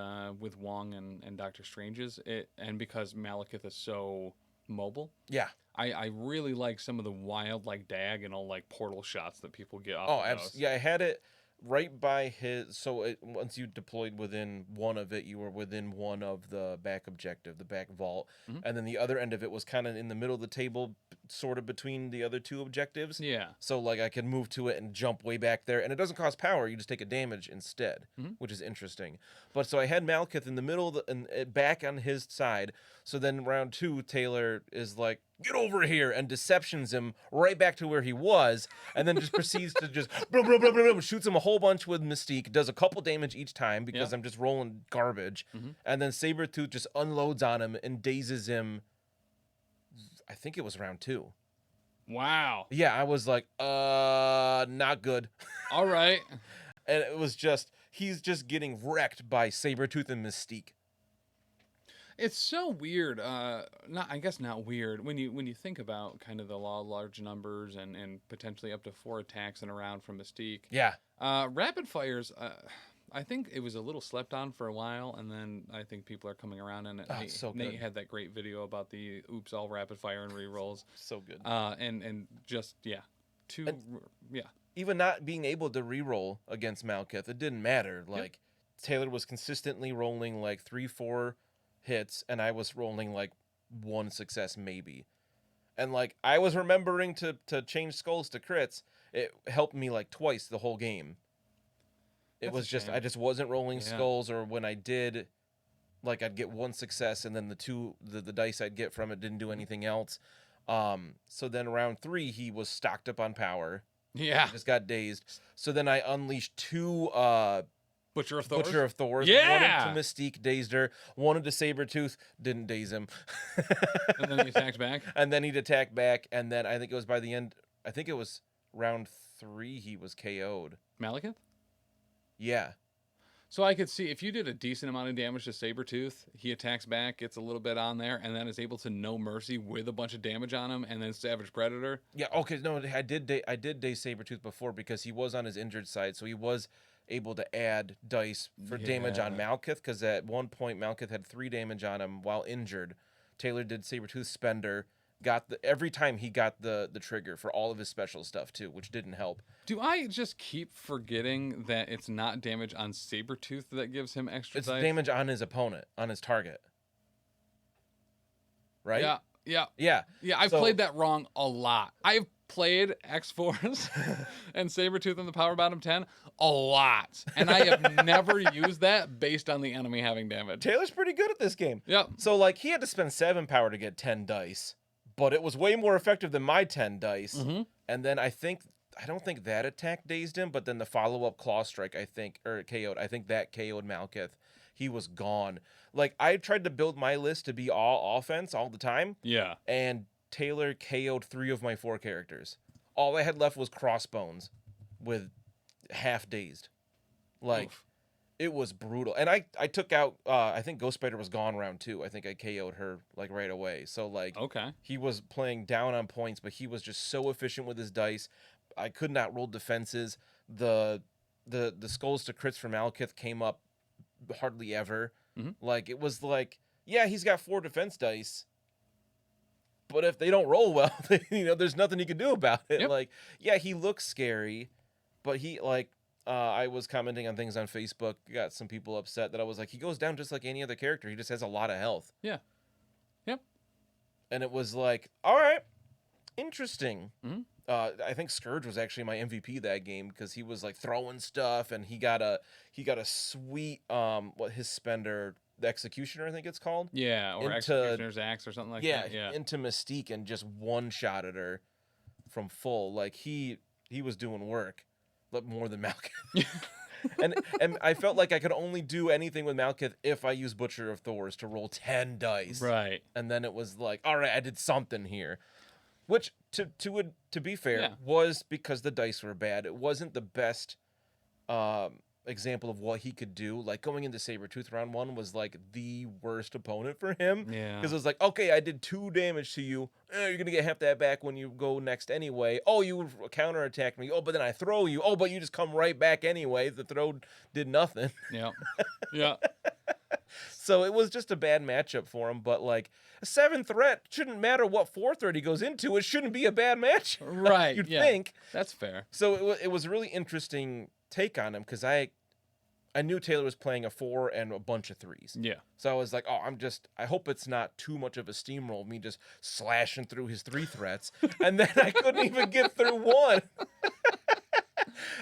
Speaker 1: Wong and Doctor Strange's, and because Malekith is so mobile.
Speaker 2: Yeah.
Speaker 1: I really like some of the wild like diagonal like portal shots that people get off.
Speaker 2: Oh, absolutely. Yeah, I had it right by his. So once you deployed within one of it, you were within one of the back objective, the back vault, and then the other end of it was kind of in the middle of the table, sort of between the other two objectives.
Speaker 1: Yeah.
Speaker 2: So like I could move to it and jump way back there, and it doesn't cost power. You just take a damage instead, which is interesting. But so I had Malekith in the middle and back on his side. So then round 2, Taylor is like, get over here, and deceptions him right back to where he was, and then just proceeds to just shoots him a whole bunch with Mystique, does a couple damage each time because I'm just rolling garbage, and then Sabretooth just unloads on him and dazes him. I think it was round 2.
Speaker 1: Wow.
Speaker 2: Yeah, I was like, not good.
Speaker 1: All right.
Speaker 2: And it was just, he's just getting wrecked by Sabretooth and Mystique.
Speaker 1: It's so weird. I guess not weird when you think about kind of the law of large numbers and potentially up to 4 attacks in a round from Mystique.
Speaker 2: Yeah.
Speaker 1: Rapid fires. I think it was a little slept on for a while, and then I think people are coming around on it.
Speaker 2: Oh, so good.
Speaker 1: Nate had that great video about the oops all rapid fire and rerolls.
Speaker 2: So good.
Speaker 1: And just
Speaker 2: even not being able to reroll against Malekith, it didn't matter. Like Taylor was consistently rolling like 3-4 hits, and I was rolling like 1 success maybe. And like I was remembering to change skulls to crits. It helped me like twice the whole game. It was just I just wasn't rolling skulls, or when I did, like I'd get 1 success and then the dice I'd get from it didn't do anything else. So then round 3 he was stocked up on power.
Speaker 1: Yeah.
Speaker 2: He just got dazed. So then I unleashed 2
Speaker 1: Butcher of Thors.
Speaker 2: Yeah. One to Mystique, dazed her. One to Sabretooth, didn't daze him.
Speaker 1: And then he attacked back.
Speaker 2: And then he'd attack back, and then I think it was by the end. I think it was round 3 he was KO'd.
Speaker 1: Malekith?
Speaker 2: Yeah.
Speaker 1: So I could see if you did a decent amount of damage to Sabretooth, he attacks back, gets a little bit on there, and then is able to no mercy with a bunch of damage on him, and then Savage Predator.
Speaker 2: Yeah. Okay. No, I did daze Sabretooth before because he was on his injured side, so he was able to add dice for damage on Malekith, because at one point Malekith had 3 damage on him while injured. Taylor did Sabretooth Spender, every time he got the trigger for all of his special stuff too, which didn't help.
Speaker 1: Do I just keep forgetting that it's not damage on Sabretooth that gives him extra dice?
Speaker 2: It's damage on his opponent, on his target. Right?
Speaker 1: Yeah. I've played that wrong a lot. I've played X-Force and Sabretooth in the Power Bottom 10 a lot. And I have never used that based on the enemy having damage.
Speaker 2: Taylor's pretty good at this game.
Speaker 1: Yep.
Speaker 2: So like he had to spend 7 power to get 10 dice, but it was way more effective than my 10 dice. And then I don't think that attack dazed him, but then the follow-up Claw Strike, KO'd. I think that KO'd Malekith. He was gone. Like, I tried to build my list to be all offense all the time.
Speaker 1: Yeah.
Speaker 2: And Taylor KO'd 3 of my 4 characters. All I had left was Crossbones with half dazed. Like, it was brutal. And I took out, I think Ghost Spider was gone round 2. I think I KO'd her, like, right away. So, like, he was playing down on points, but he was just so efficient with his dice. I could not roll defenses. The skulls to crits for Malekith came up hardly ever. Like, it was like, yeah, he's got 4 defense dice, but if they don't roll well, there's nothing he can do about it. Like, yeah, he looks scary, but he, like, I was commenting on things on Facebook, got some people upset that I was like, he goes down just like any other character. He just has a lot of health.
Speaker 1: Yeah. Yep.
Speaker 2: And it was like, all right, interesting. I think Scourge was actually my MVP that game because he was like throwing stuff, and he got a sweet his spender, the Executioner, I think it's called.
Speaker 1: Yeah, or Executioner's Axe or something like that. Yeah,
Speaker 2: into Mystique and just one-shotted her from full. Like he was doing work, but more than Malekith. and I felt like I could only do anything with Malekith if I used Butcher of Thors to roll 10 dice.
Speaker 1: Right.
Speaker 2: And then it was like, all right, I did something here. Which, to be fair, was because the dice were bad. It wasn't the best example of what he could do. Like, going into Sabretooth round 1 was, like, the worst opponent for him.
Speaker 1: Yeah.
Speaker 2: Because it was like, okay, I did 2 damage to you. You're going to get half that back when you go next anyway. Oh, you counterattack me. Oh, but then I throw you. Oh, but you just come right back anyway. The throw did nothing.
Speaker 1: Yeah. Yeah.
Speaker 2: So it was just a bad matchup for him. But, like, a 7 threat shouldn't matter what 4 threat he goes into. It shouldn't be a bad match.
Speaker 1: Right.
Speaker 2: You'd think.
Speaker 1: That's fair.
Speaker 2: So it was a really interesting take on him, because I knew Taylor was playing a 4 and a bunch of 3s.
Speaker 1: Yeah.
Speaker 2: So I was like, I hope it's not too much of a steamroll, me just slashing through his 3 threats. And then I couldn't even get through 1.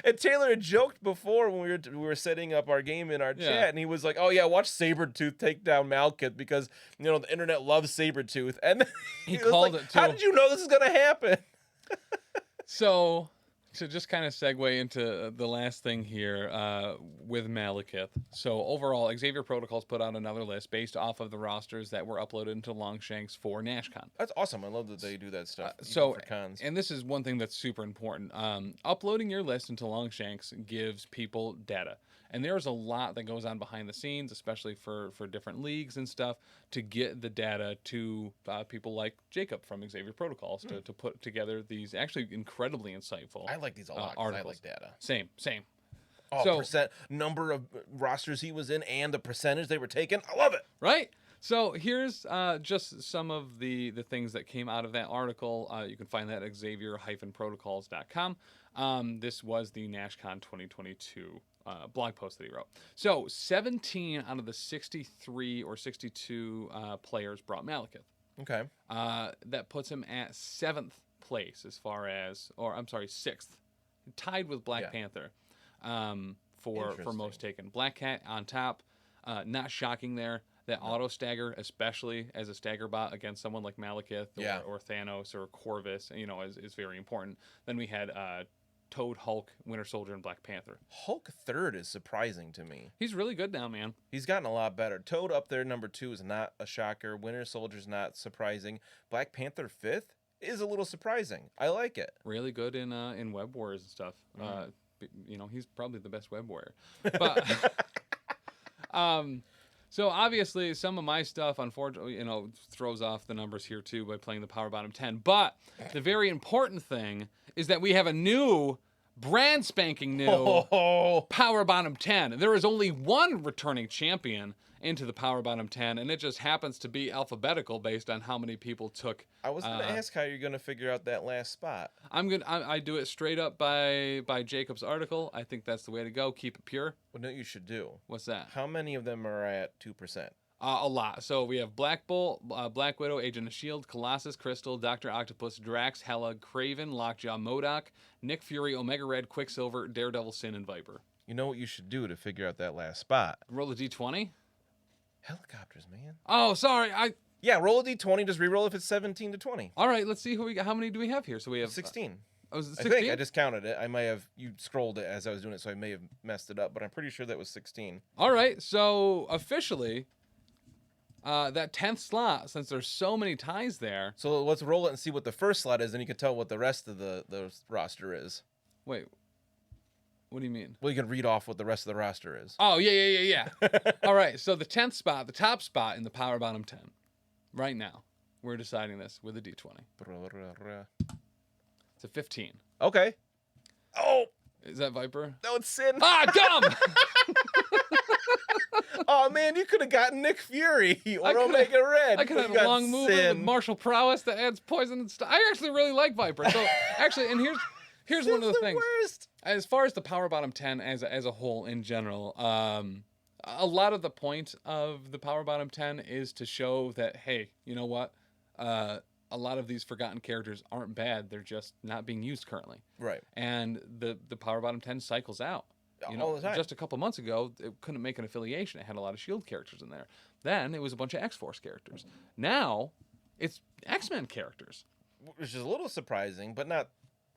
Speaker 2: And Taylor had joked before when we were setting up our game in our chat, and he was like, oh yeah, watch Sabretooth take down Malekith, because, the internet loves Sabretooth. And
Speaker 1: he called it too.
Speaker 2: How did you know this is going to happen?
Speaker 1: So, to just kind of segue into the last thing here with Malekith. So overall, Xavier Protocols put out another list based off of the rosters that were uploaded into Longshanks for Nashcon.
Speaker 2: That's awesome. I love that they do that stuff.
Speaker 1: So,
Speaker 2: for cons.
Speaker 1: And this is one thing that's super important. Uploading your list into Longshanks gives people data. And there's a lot that goes on behind the scenes, especially for different leagues and stuff, to get the data to people like Jacob from Xavier Protocols to put together these actually incredibly insightful
Speaker 2: I like these a lot.
Speaker 1: articles.
Speaker 2: I like data.
Speaker 1: Same.
Speaker 2: Oh,
Speaker 1: So,
Speaker 2: number of rosters he was in and the percentage they were taking. I love it.
Speaker 1: Right? So here's just some of the things that came out of that article. You can find that at xavier-protocols.com. This was the Nashcon 2022 blog post that he wrote. So 17 out of the 63 or 62 players brought Malekith.
Speaker 2: Okay.
Speaker 1: That puts him at 7th place as far as, or I'm sorry, 6th. Tied with Black Panther for most taken. Black Cat on top. Not shocking there. That auto stagger, especially as a stagger bot against someone like Malekith or Thanos or Corvus, is very important. Then we had Toad, Hulk, Winter Soldier, and Black Panther.
Speaker 2: Hulk 3rd is surprising to me.
Speaker 1: He's really good now, man.
Speaker 2: He's gotten a lot better. Toad up there, number 2, is not a shocker. Winter Soldier's not surprising. Black Panther 5th is a little surprising. I like it.
Speaker 1: Really good in Web Warriors and stuff. He's probably the best Web Warrior. But so obviously some of my stuff, unfortunately, throws off the numbers here too by playing the Power Bottom 10. But the very important thing is that we have a new, brand spanking new Power Bottom 10. There is only one returning champion into the Power Bottom 10, and it just happens to be alphabetical based on how many people took.
Speaker 2: I was going to ask how you're going to figure out that last spot.
Speaker 1: I do it straight up by Jacob's article. I think that's the way to go. Keep it pure.
Speaker 2: Well, no, you should do.
Speaker 1: What's that?
Speaker 2: How many of them are at 2%?
Speaker 1: A lot. So we have Black Bolt, Black Widow, Agent of S.H.I.E.L.D., Colossus, Crystal, Dr. Octopus, Drax, Hela, Kraven, Lockjaw, MODOK, Nick Fury, Omega Red, Quicksilver, Daredevil, Sin, and Viper.
Speaker 2: You know what you should do to figure out that last spot?
Speaker 1: Roll a d20?
Speaker 2: Helicopters, man.
Speaker 1: Oh, sorry.
Speaker 2: Roll a d20. Just reroll if it's 17 to 20.
Speaker 1: All right, let's see who we got. How many do we have here? So we have
Speaker 2: 16.
Speaker 1: Was it 16?
Speaker 2: I think I just counted it. You scrolled it as I was doing it, so I may have messed it up, but I'm pretty sure that was 16.
Speaker 1: All right, so officially, that 10th slot, since there's so many ties there.
Speaker 2: So let's roll it and see what the first slot is, and you can tell what the rest of the roster is.
Speaker 1: Wait. What do you mean?
Speaker 2: Well, you can read off what the rest of the roster is.
Speaker 1: Oh, yeah. All right, so the 10th spot, the top spot in the Power Bottom 10, right now, we're deciding this with a d20. It's a 15.
Speaker 2: Okay. Oh!
Speaker 1: Is that Viper?
Speaker 2: No, it's Sin.
Speaker 1: Ah, gum!
Speaker 2: Oh, man, you could have gotten Nick Fury or Omega Red.
Speaker 1: I could have a long movement with martial prowess that adds poison and stuff. I actually really like Viper. So, actually, and here's one of the things.
Speaker 2: Worst.
Speaker 1: As far as the Power Bottom 10 as a whole in general, a lot of the point of the Power Bottom 10 is to show that, hey, you know what? A lot of these forgotten characters aren't bad. They're just not being used currently.
Speaker 2: Right.
Speaker 1: And the Power Bottom 10 cycles out.
Speaker 2: All the time.
Speaker 1: Just a couple months ago, it couldn't make an affiliation. It had a lot of S.H.I.E.L.D. characters in there. Then it was a bunch of X-Force characters. Now it's X-Men characters.
Speaker 2: Which is a little surprising, but not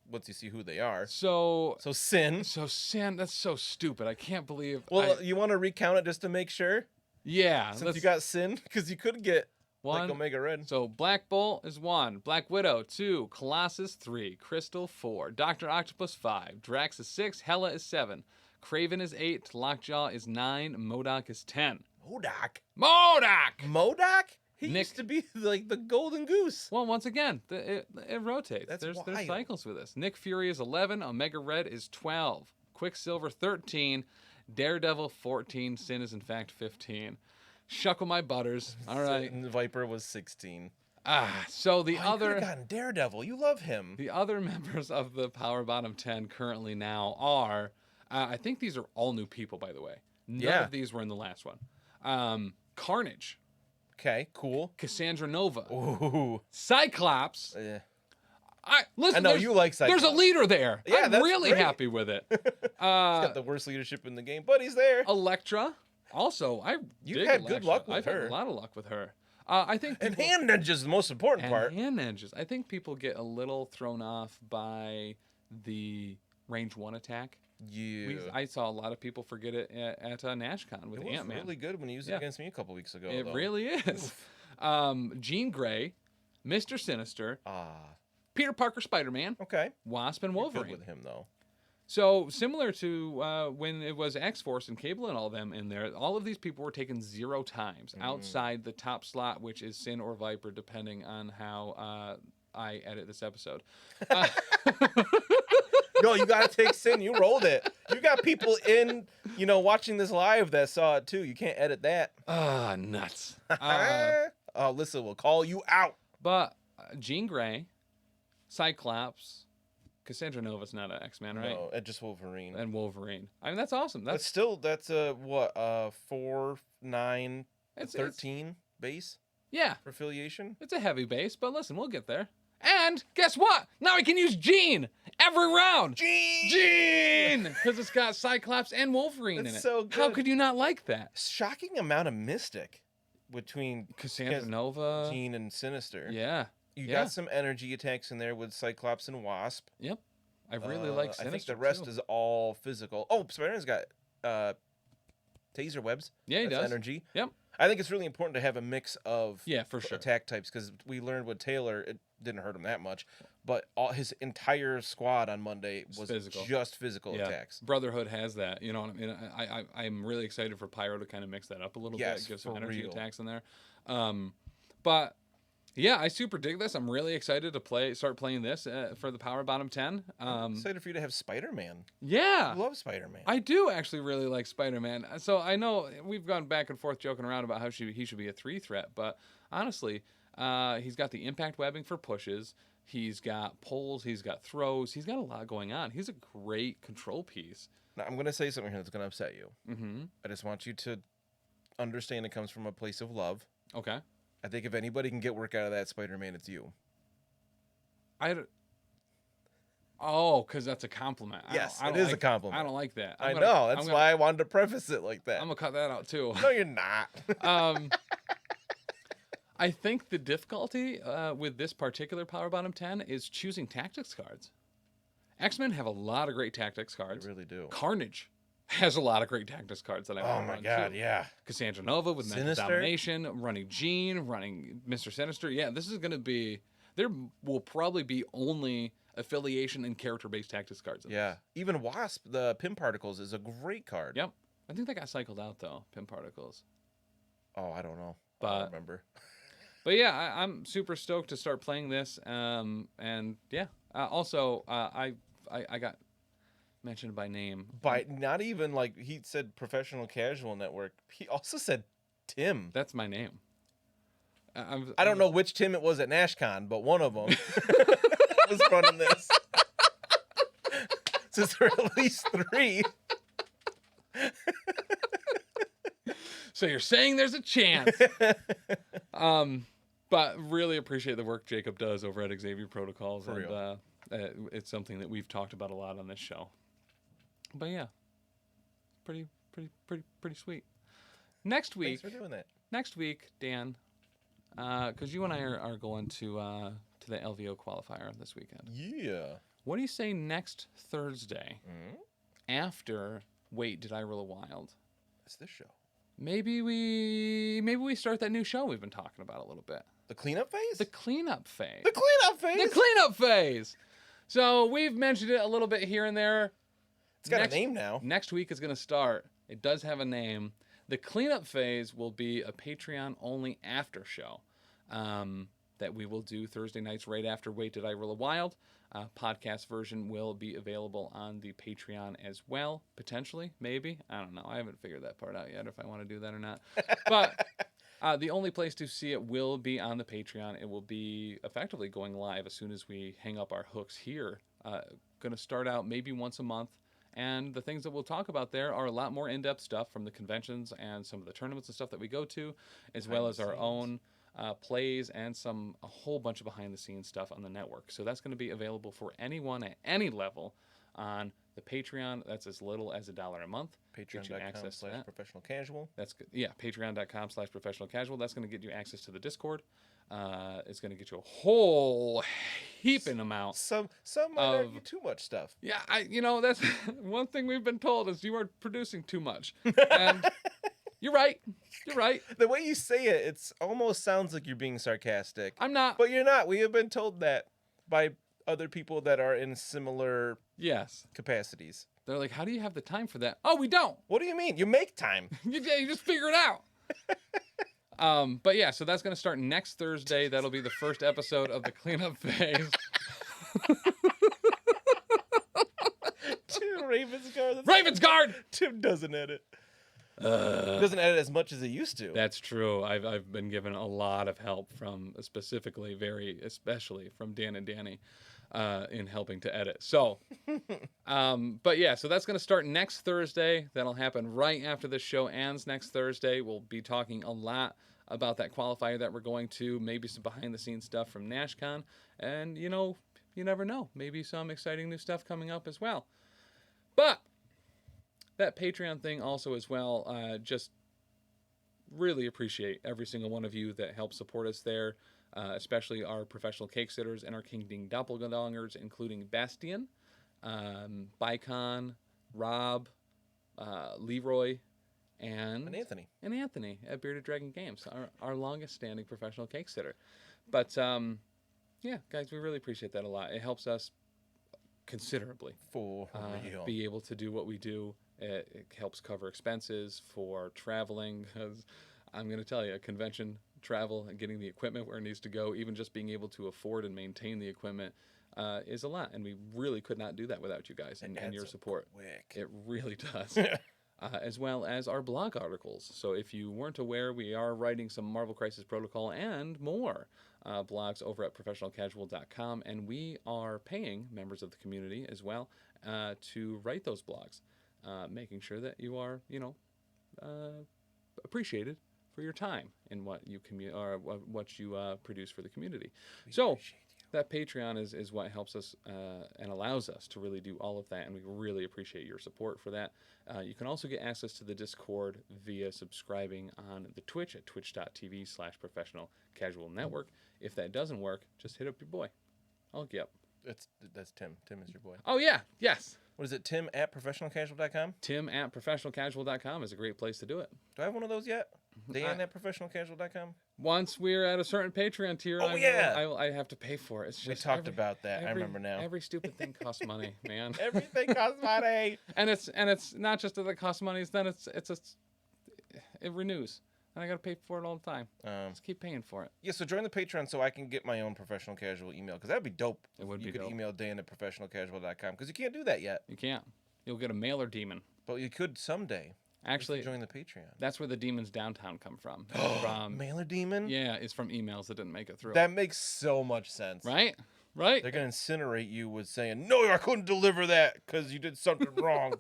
Speaker 2: once you see who they are.
Speaker 1: So
Speaker 2: Sin.
Speaker 1: That's so stupid. I can't believe.
Speaker 2: Well, you want to recount it just to make sure?
Speaker 1: Yeah.
Speaker 2: Since you got Sin, because you could get
Speaker 1: 1.
Speaker 2: like Omega Red.
Speaker 1: So Black Bolt is 1. Black Widow 2. Colossus 3. Crystal 4. Dr. Octopus 5. Drax is 6. Hela is 7. Craven is 8. Lockjaw is 9. MODOK is 10.
Speaker 2: MODOK? He used to be like the golden goose.
Speaker 1: Well, once again, it rotates. There's cycles with this. Nick Fury is 11. Omega Red is 12. Quicksilver 13. Daredevil 14. Sin is in fact 15. Shuckle my butters. All right.
Speaker 2: And Viper was 16.
Speaker 1: So the other...
Speaker 2: You could have gotten Daredevil. You love him.
Speaker 1: The other members of the Power Bottom 10 currently now are... I think these are all new people, by the way. None of these were in the last one. Carnage.
Speaker 2: Okay, cool.
Speaker 1: Cassandra Nova.
Speaker 2: Ooh.
Speaker 1: Cyclops. Listen,
Speaker 2: I know you like Cyclops.
Speaker 1: There's a leader there.
Speaker 2: Yeah,
Speaker 1: I'm really happy with it.
Speaker 2: He's got the worst leadership in the game, but he's there.
Speaker 1: Elektra. Also,
Speaker 2: you had good luck with
Speaker 1: I've
Speaker 2: her.
Speaker 1: had a lot of luck with her. I think
Speaker 2: and hand ninjas is the most important part.
Speaker 1: Hand ninjas. I think people get a little thrown off by the range 1 attack.
Speaker 2: Yeah.
Speaker 1: I saw a lot of people forget it at Nashcon with Ant-Man.
Speaker 2: It was really good when he used it against me a couple weeks ago.
Speaker 1: It really is. Jean Grey, Mr. Sinister, Peter Parker Spider-Man, Wasp, and Wolverine.
Speaker 2: Good with him, though.
Speaker 1: So similar to when it was X-Force and Cable and all them in there, all of these people were taken 0 times outside the top slot, which is Sin or Viper, depending on how I edit this episode.
Speaker 2: No, you gotta take Sin. You rolled it. You got people in, watching this live that saw it too. You can't edit that.
Speaker 1: Nuts.
Speaker 2: Alyssa will call you out.
Speaker 1: But Jean Grey, Cyclops, Cassandra Nova's not an X-Man, right?
Speaker 2: No, just Wolverine.
Speaker 1: And Wolverine. I mean, that's awesome.
Speaker 2: That's 4, 9, 13 base?
Speaker 1: Yeah.
Speaker 2: For affiliation?
Speaker 1: It's a heavy base, but listen, we'll get there. And guess what? Now we can use Jean every round. Jean! Because it's got Cyclops and Wolverine in it.
Speaker 2: So good.
Speaker 1: How could you not like that?
Speaker 2: Shocking amount of Mystic between
Speaker 1: Cassandra Nova,
Speaker 2: Jean, and Sinister.
Speaker 1: Yeah.
Speaker 2: You got some energy attacks in there with Cyclops and Wasp.
Speaker 1: Yep. I really like Sinister.
Speaker 2: I think the rest is all physical. Oh, Spider-Man's got taser webs.
Speaker 1: Yeah, he does.
Speaker 2: Energy.
Speaker 1: Yep.
Speaker 2: I think it's really important to have a mix of
Speaker 1: for sure.
Speaker 2: attack types, because we learned with Taylor, it didn't hurt him that much, but his entire squad on Monday was just physical attacks.
Speaker 1: Brotherhood has that. You know what I mean? I'm really excited for Pyro to kind of mix that up a little bit, give some energy attacks in there. But yeah, I super dig this. I'm really excited to start playing this for the Power Bottom 10.
Speaker 2: I'm excited for you to have Spider-Man.
Speaker 1: Yeah.
Speaker 2: I love Spider-Man.
Speaker 1: I do actually really like Spider-Man. So I know we've gone back and forth joking around about how he should be a 3 threat, but honestly, he's got the impact webbing for pushes. He's got pulls. He's got throws. He's got a lot going on. He's a great control piece.
Speaker 2: Now, I'm going to say something here that's going to upset you.
Speaker 1: Mm-hmm. I
Speaker 2: just want you to understand it comes from a place of love.
Speaker 1: Okay.
Speaker 2: I think if anybody can get work out of that Spider-Man, it's you.
Speaker 1: Because that's a compliment.
Speaker 2: Yes, it is a compliment.
Speaker 1: I don't like that.
Speaker 2: I know. That's why I wanted to preface it like that.
Speaker 1: I'm going to cut that out, too.
Speaker 2: No, you're not.
Speaker 1: I think the difficulty with this particular Power Bottom 10 is choosing tactics cards. X-Men have a lot of great tactics cards.
Speaker 2: They really do.
Speaker 1: Carnage has a lot of great tactics cards that I want to run. Oh, my God,
Speaker 2: too. Yeah.
Speaker 1: Cassandra Nova with Mental Domination, running Jean, running Mr. Sinister. Yeah, this is going to be... There will probably be only affiliation and character-based tactics cards.
Speaker 2: Yeah. Even Wasp, the Pim Particles, is a great card.
Speaker 1: Yep. I think that got cycled out, though, Pim Particles.
Speaker 2: Oh, I don't know.
Speaker 1: But,
Speaker 2: I don't remember.
Speaker 1: But yeah, I'm super stoked to start playing this. And yeah, also, I got mentioned by name.
Speaker 2: By not even like he said Professional Casual Network. He also said Tim.
Speaker 1: That's my name.
Speaker 2: I don't know which Tim it was at Nashcon, but one of them was running this. Since there are at least 3.
Speaker 1: So you're saying there's a chance. But really appreciate the work Jacob does over at Xavier Protocols.
Speaker 2: For real.
Speaker 1: It's something that we've talked about a lot on this show. But yeah, pretty sweet. Next week.
Speaker 2: Thanks for doing that.
Speaker 1: Next week, Dan, because you and I are going to to the LVO qualifier this weekend.
Speaker 2: Yeah.
Speaker 1: What do you say next Thursday after Wait, Did I Roll a Wild?
Speaker 2: It's this show.
Speaker 1: Maybe we start that new show we've been talking about a little bit.
Speaker 2: The cleanup phase?
Speaker 1: The cleanup phase.
Speaker 2: The cleanup phase?
Speaker 1: The cleanup phase. So we've mentioned it a little bit here and there.
Speaker 2: It's got a name now.
Speaker 1: Next week is going to start. It does have a name. The cleanup phase will be a Patreon-only after show that we will do Thursday nights right after Wait, Did I Roll a Wild? Podcast version will be available on the Patreon as well, potentially, maybe. I don't know. I haven't figured that part out yet if I want to do that or not. But the only place to see it will be on the Patreon. It will be effectively going live as soon as we hang up our hooks here. Going to start out maybe once a month. And the things that we'll talk about there are a lot more in-depth stuff from the conventions and some of the tournaments and stuff that we go to, as well as our own plays and a whole bunch of behind-the-scenes stuff on the network. So that's going to be available for anyone at any level on the Patreon. That's as little as $1 a month.
Speaker 2: Patreon.com/professional-casual.
Speaker 1: That's good. Yeah, patreon.com/professional-casual. That's going to get you access to the Discord. It's going to get you a whole heaping amount.
Speaker 2: Some might argue too much stuff.
Speaker 1: Yeah, that's one thing we've been told is you are producing too much. And you're right. You're right.
Speaker 2: The way you say it, it almost sounds like you're being sarcastic.
Speaker 1: I'm not.
Speaker 2: But you're not. We have been told that by other people that are in similar capacities.
Speaker 1: They're like, how do you have the time for that? Oh, we don't.
Speaker 2: What do you mean? You make time.
Speaker 1: You just figure it out. But yeah, so that's going to start next Thursday. That'll be the first episode of the cleanup phase. Ravensguard!
Speaker 2: Tim doesn't edit. Doesn't edit as much as he used to.
Speaker 1: That's true. I've been given a lot of help from especially from Dan and Danny in helping to edit. So, but yeah, so that's going to start next Thursday. That'll happen right after the show ends next Thursday. We'll be talking a lot about that qualifier that we're going to, maybe some behind-the-scenes stuff from Nashcon, and you never know, maybe some exciting new stuff coming up as well. But that Patreon thing also as well, just really appreciate every single one of you that helps support us there, especially our professional cake sitters and our King Ding doppelgangers, including Bastian, Bicon, Rob, Leroy, and Anthony at Bearded Dragon Games, our longest standing professional cake sitter. But yeah, guys, we really appreciate that a lot. It helps us considerably be able to do what we do. It helps cover expenses for traveling, because I'm going to tell you, convention travel and getting the equipment where it needs to go, even just being able to afford and maintain the equipment, is a lot. And we really could not do that without you guys and your support. It really does. As well as our blog articles. So if you weren't aware, we are writing some Marvel Crisis Protocol and more blogs over at professionalcasual.com, and we are paying members of the community as well to write those blogs, making sure that you are, appreciated for your time in what you produce for the community. So that Patreon is what helps us and allows us to really do all of that, and we really appreciate your support for that. You can also get access to the Discord via subscribing on the Twitch at twitch.tv/professionalcasualnetwork. If that doesn't work, just hit up your boy. I'll hook you up.
Speaker 2: That's Tim. Tim is your boy.
Speaker 1: Oh, yeah. Yes.
Speaker 2: What is it? Tim@professionalcasual.com?
Speaker 1: Tim@professionalcasual.com is a great place to do it.
Speaker 2: Do I have one of those yet? Dan@professionalcasual.com?
Speaker 1: Once we're at a certain Patreon tier, I have to pay for it. It's just
Speaker 2: we talked about that. I remember now.
Speaker 1: Every stupid thing costs money, man.
Speaker 2: Everything costs money.
Speaker 1: And it's not just that it costs money. It's then it renews. And I got to pay for it all the time. Just keep paying for it.
Speaker 2: Yeah, so join the Patreon so I can get my own professional casual email, because that would be dope.
Speaker 1: It would be dope.
Speaker 2: You could email Dan@professionalcasual.com, because you can't do that yet.
Speaker 1: You can't. You'll get a mailer demon.
Speaker 2: But you could someday.
Speaker 1: Actually,
Speaker 2: join the Patreon.
Speaker 1: That's where the demons downtown come from.
Speaker 2: Mailer demon?
Speaker 1: Yeah, it's from emails that didn't make it through.
Speaker 2: That makes so much sense.
Speaker 1: Right?
Speaker 2: They're going to incinerate you with saying, no, I couldn't deliver that because you did something wrong.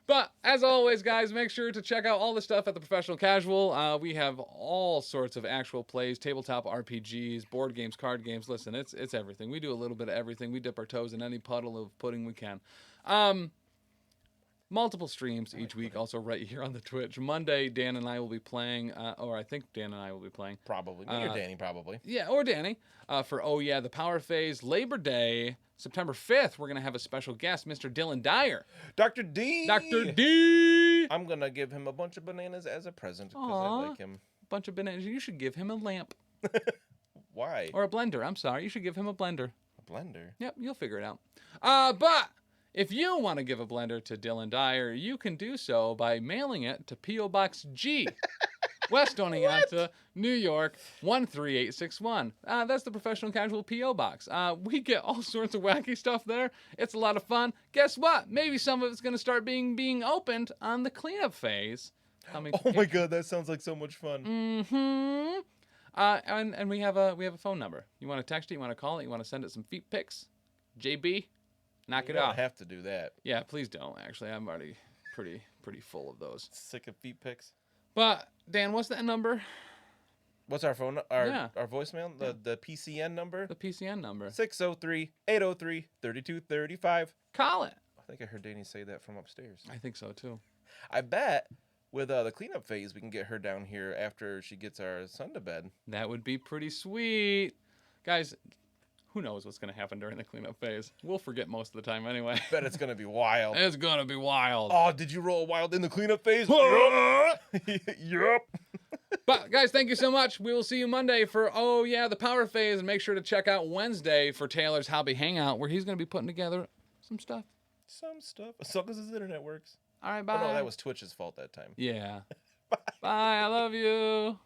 Speaker 1: But, as always, guys, make sure to check out all the stuff at the Professional Casual. We have all sorts of actual plays, tabletop RPGs, board games, card games. Listen, it's everything. We do a little bit of everything. We dip our toes in any puddle of pudding we can. multiple streams each week, also right here on the Twitch. Monday, Dan and I will be playing, or I think Dan and I will be playing.
Speaker 2: Probably. Me or Danny, probably.
Speaker 1: Yeah, or Danny. For Oh Yeah, the Power Phase. Labor Day, September 5th, we're going to have a special guest, Mr. Dylan Dyer.
Speaker 2: Dr. D!
Speaker 1: Dr. D!
Speaker 2: I'm going to give him a bunch of bananas as a present because I like him.
Speaker 1: A bunch of bananas. You should give him a lamp.
Speaker 2: Why?
Speaker 1: Or a blender. I'm sorry. You should give him a blender.
Speaker 2: A blender?
Speaker 1: Yep, you'll figure it out. But if you want to give a blender to Dylan Dyer, you can do so by mailing it to P.O. Box G, West Oneonta, New York, 13861. That's the Professional Casual P.O. Box. We get all sorts of wacky stuff there. It's a lot of fun. Guess what? Maybe some of it's going to start being opened on the cleanup phase.
Speaker 2: Oh my god, that sounds like so much fun.
Speaker 1: Mm-hmm. And we have a phone number. You want to text it? You want to call it? You want to send it some feet pics? JB? Knock it off.
Speaker 2: You don't have to do that.
Speaker 1: Yeah, please don't. Actually, I'm already pretty full of those.
Speaker 2: Sick of feet pics.
Speaker 1: But Dan, what's that number?
Speaker 2: What's our phone? Our voicemail? The PCN number?
Speaker 1: The PCN number.
Speaker 2: 603-803-3235.
Speaker 1: Call it.
Speaker 2: I think I heard Danny say that from upstairs.
Speaker 1: I think so too.
Speaker 2: I bet with the cleanup phase, we can get her down here after she gets our son to bed.
Speaker 1: That would be pretty sweet, guys. Who knows what's going to happen during the cleanup phase? We'll forget most of the time anyway.
Speaker 2: I bet it's going to be wild.
Speaker 1: It's going to be wild.
Speaker 2: Oh, did you roll wild in the cleanup phase? Yup.
Speaker 1: But, guys, thank you so much. We will see you Monday for, Oh Yeah, the Power Phase. And make sure to check out Wednesday for Taylor's Hobby Hangout, where he's going to be putting together some stuff.
Speaker 2: Some stuff. As long as his internet works.
Speaker 1: All right, bye.
Speaker 2: Oh, no, that was Twitch's fault that time.
Speaker 1: Yeah. Bye. I love you.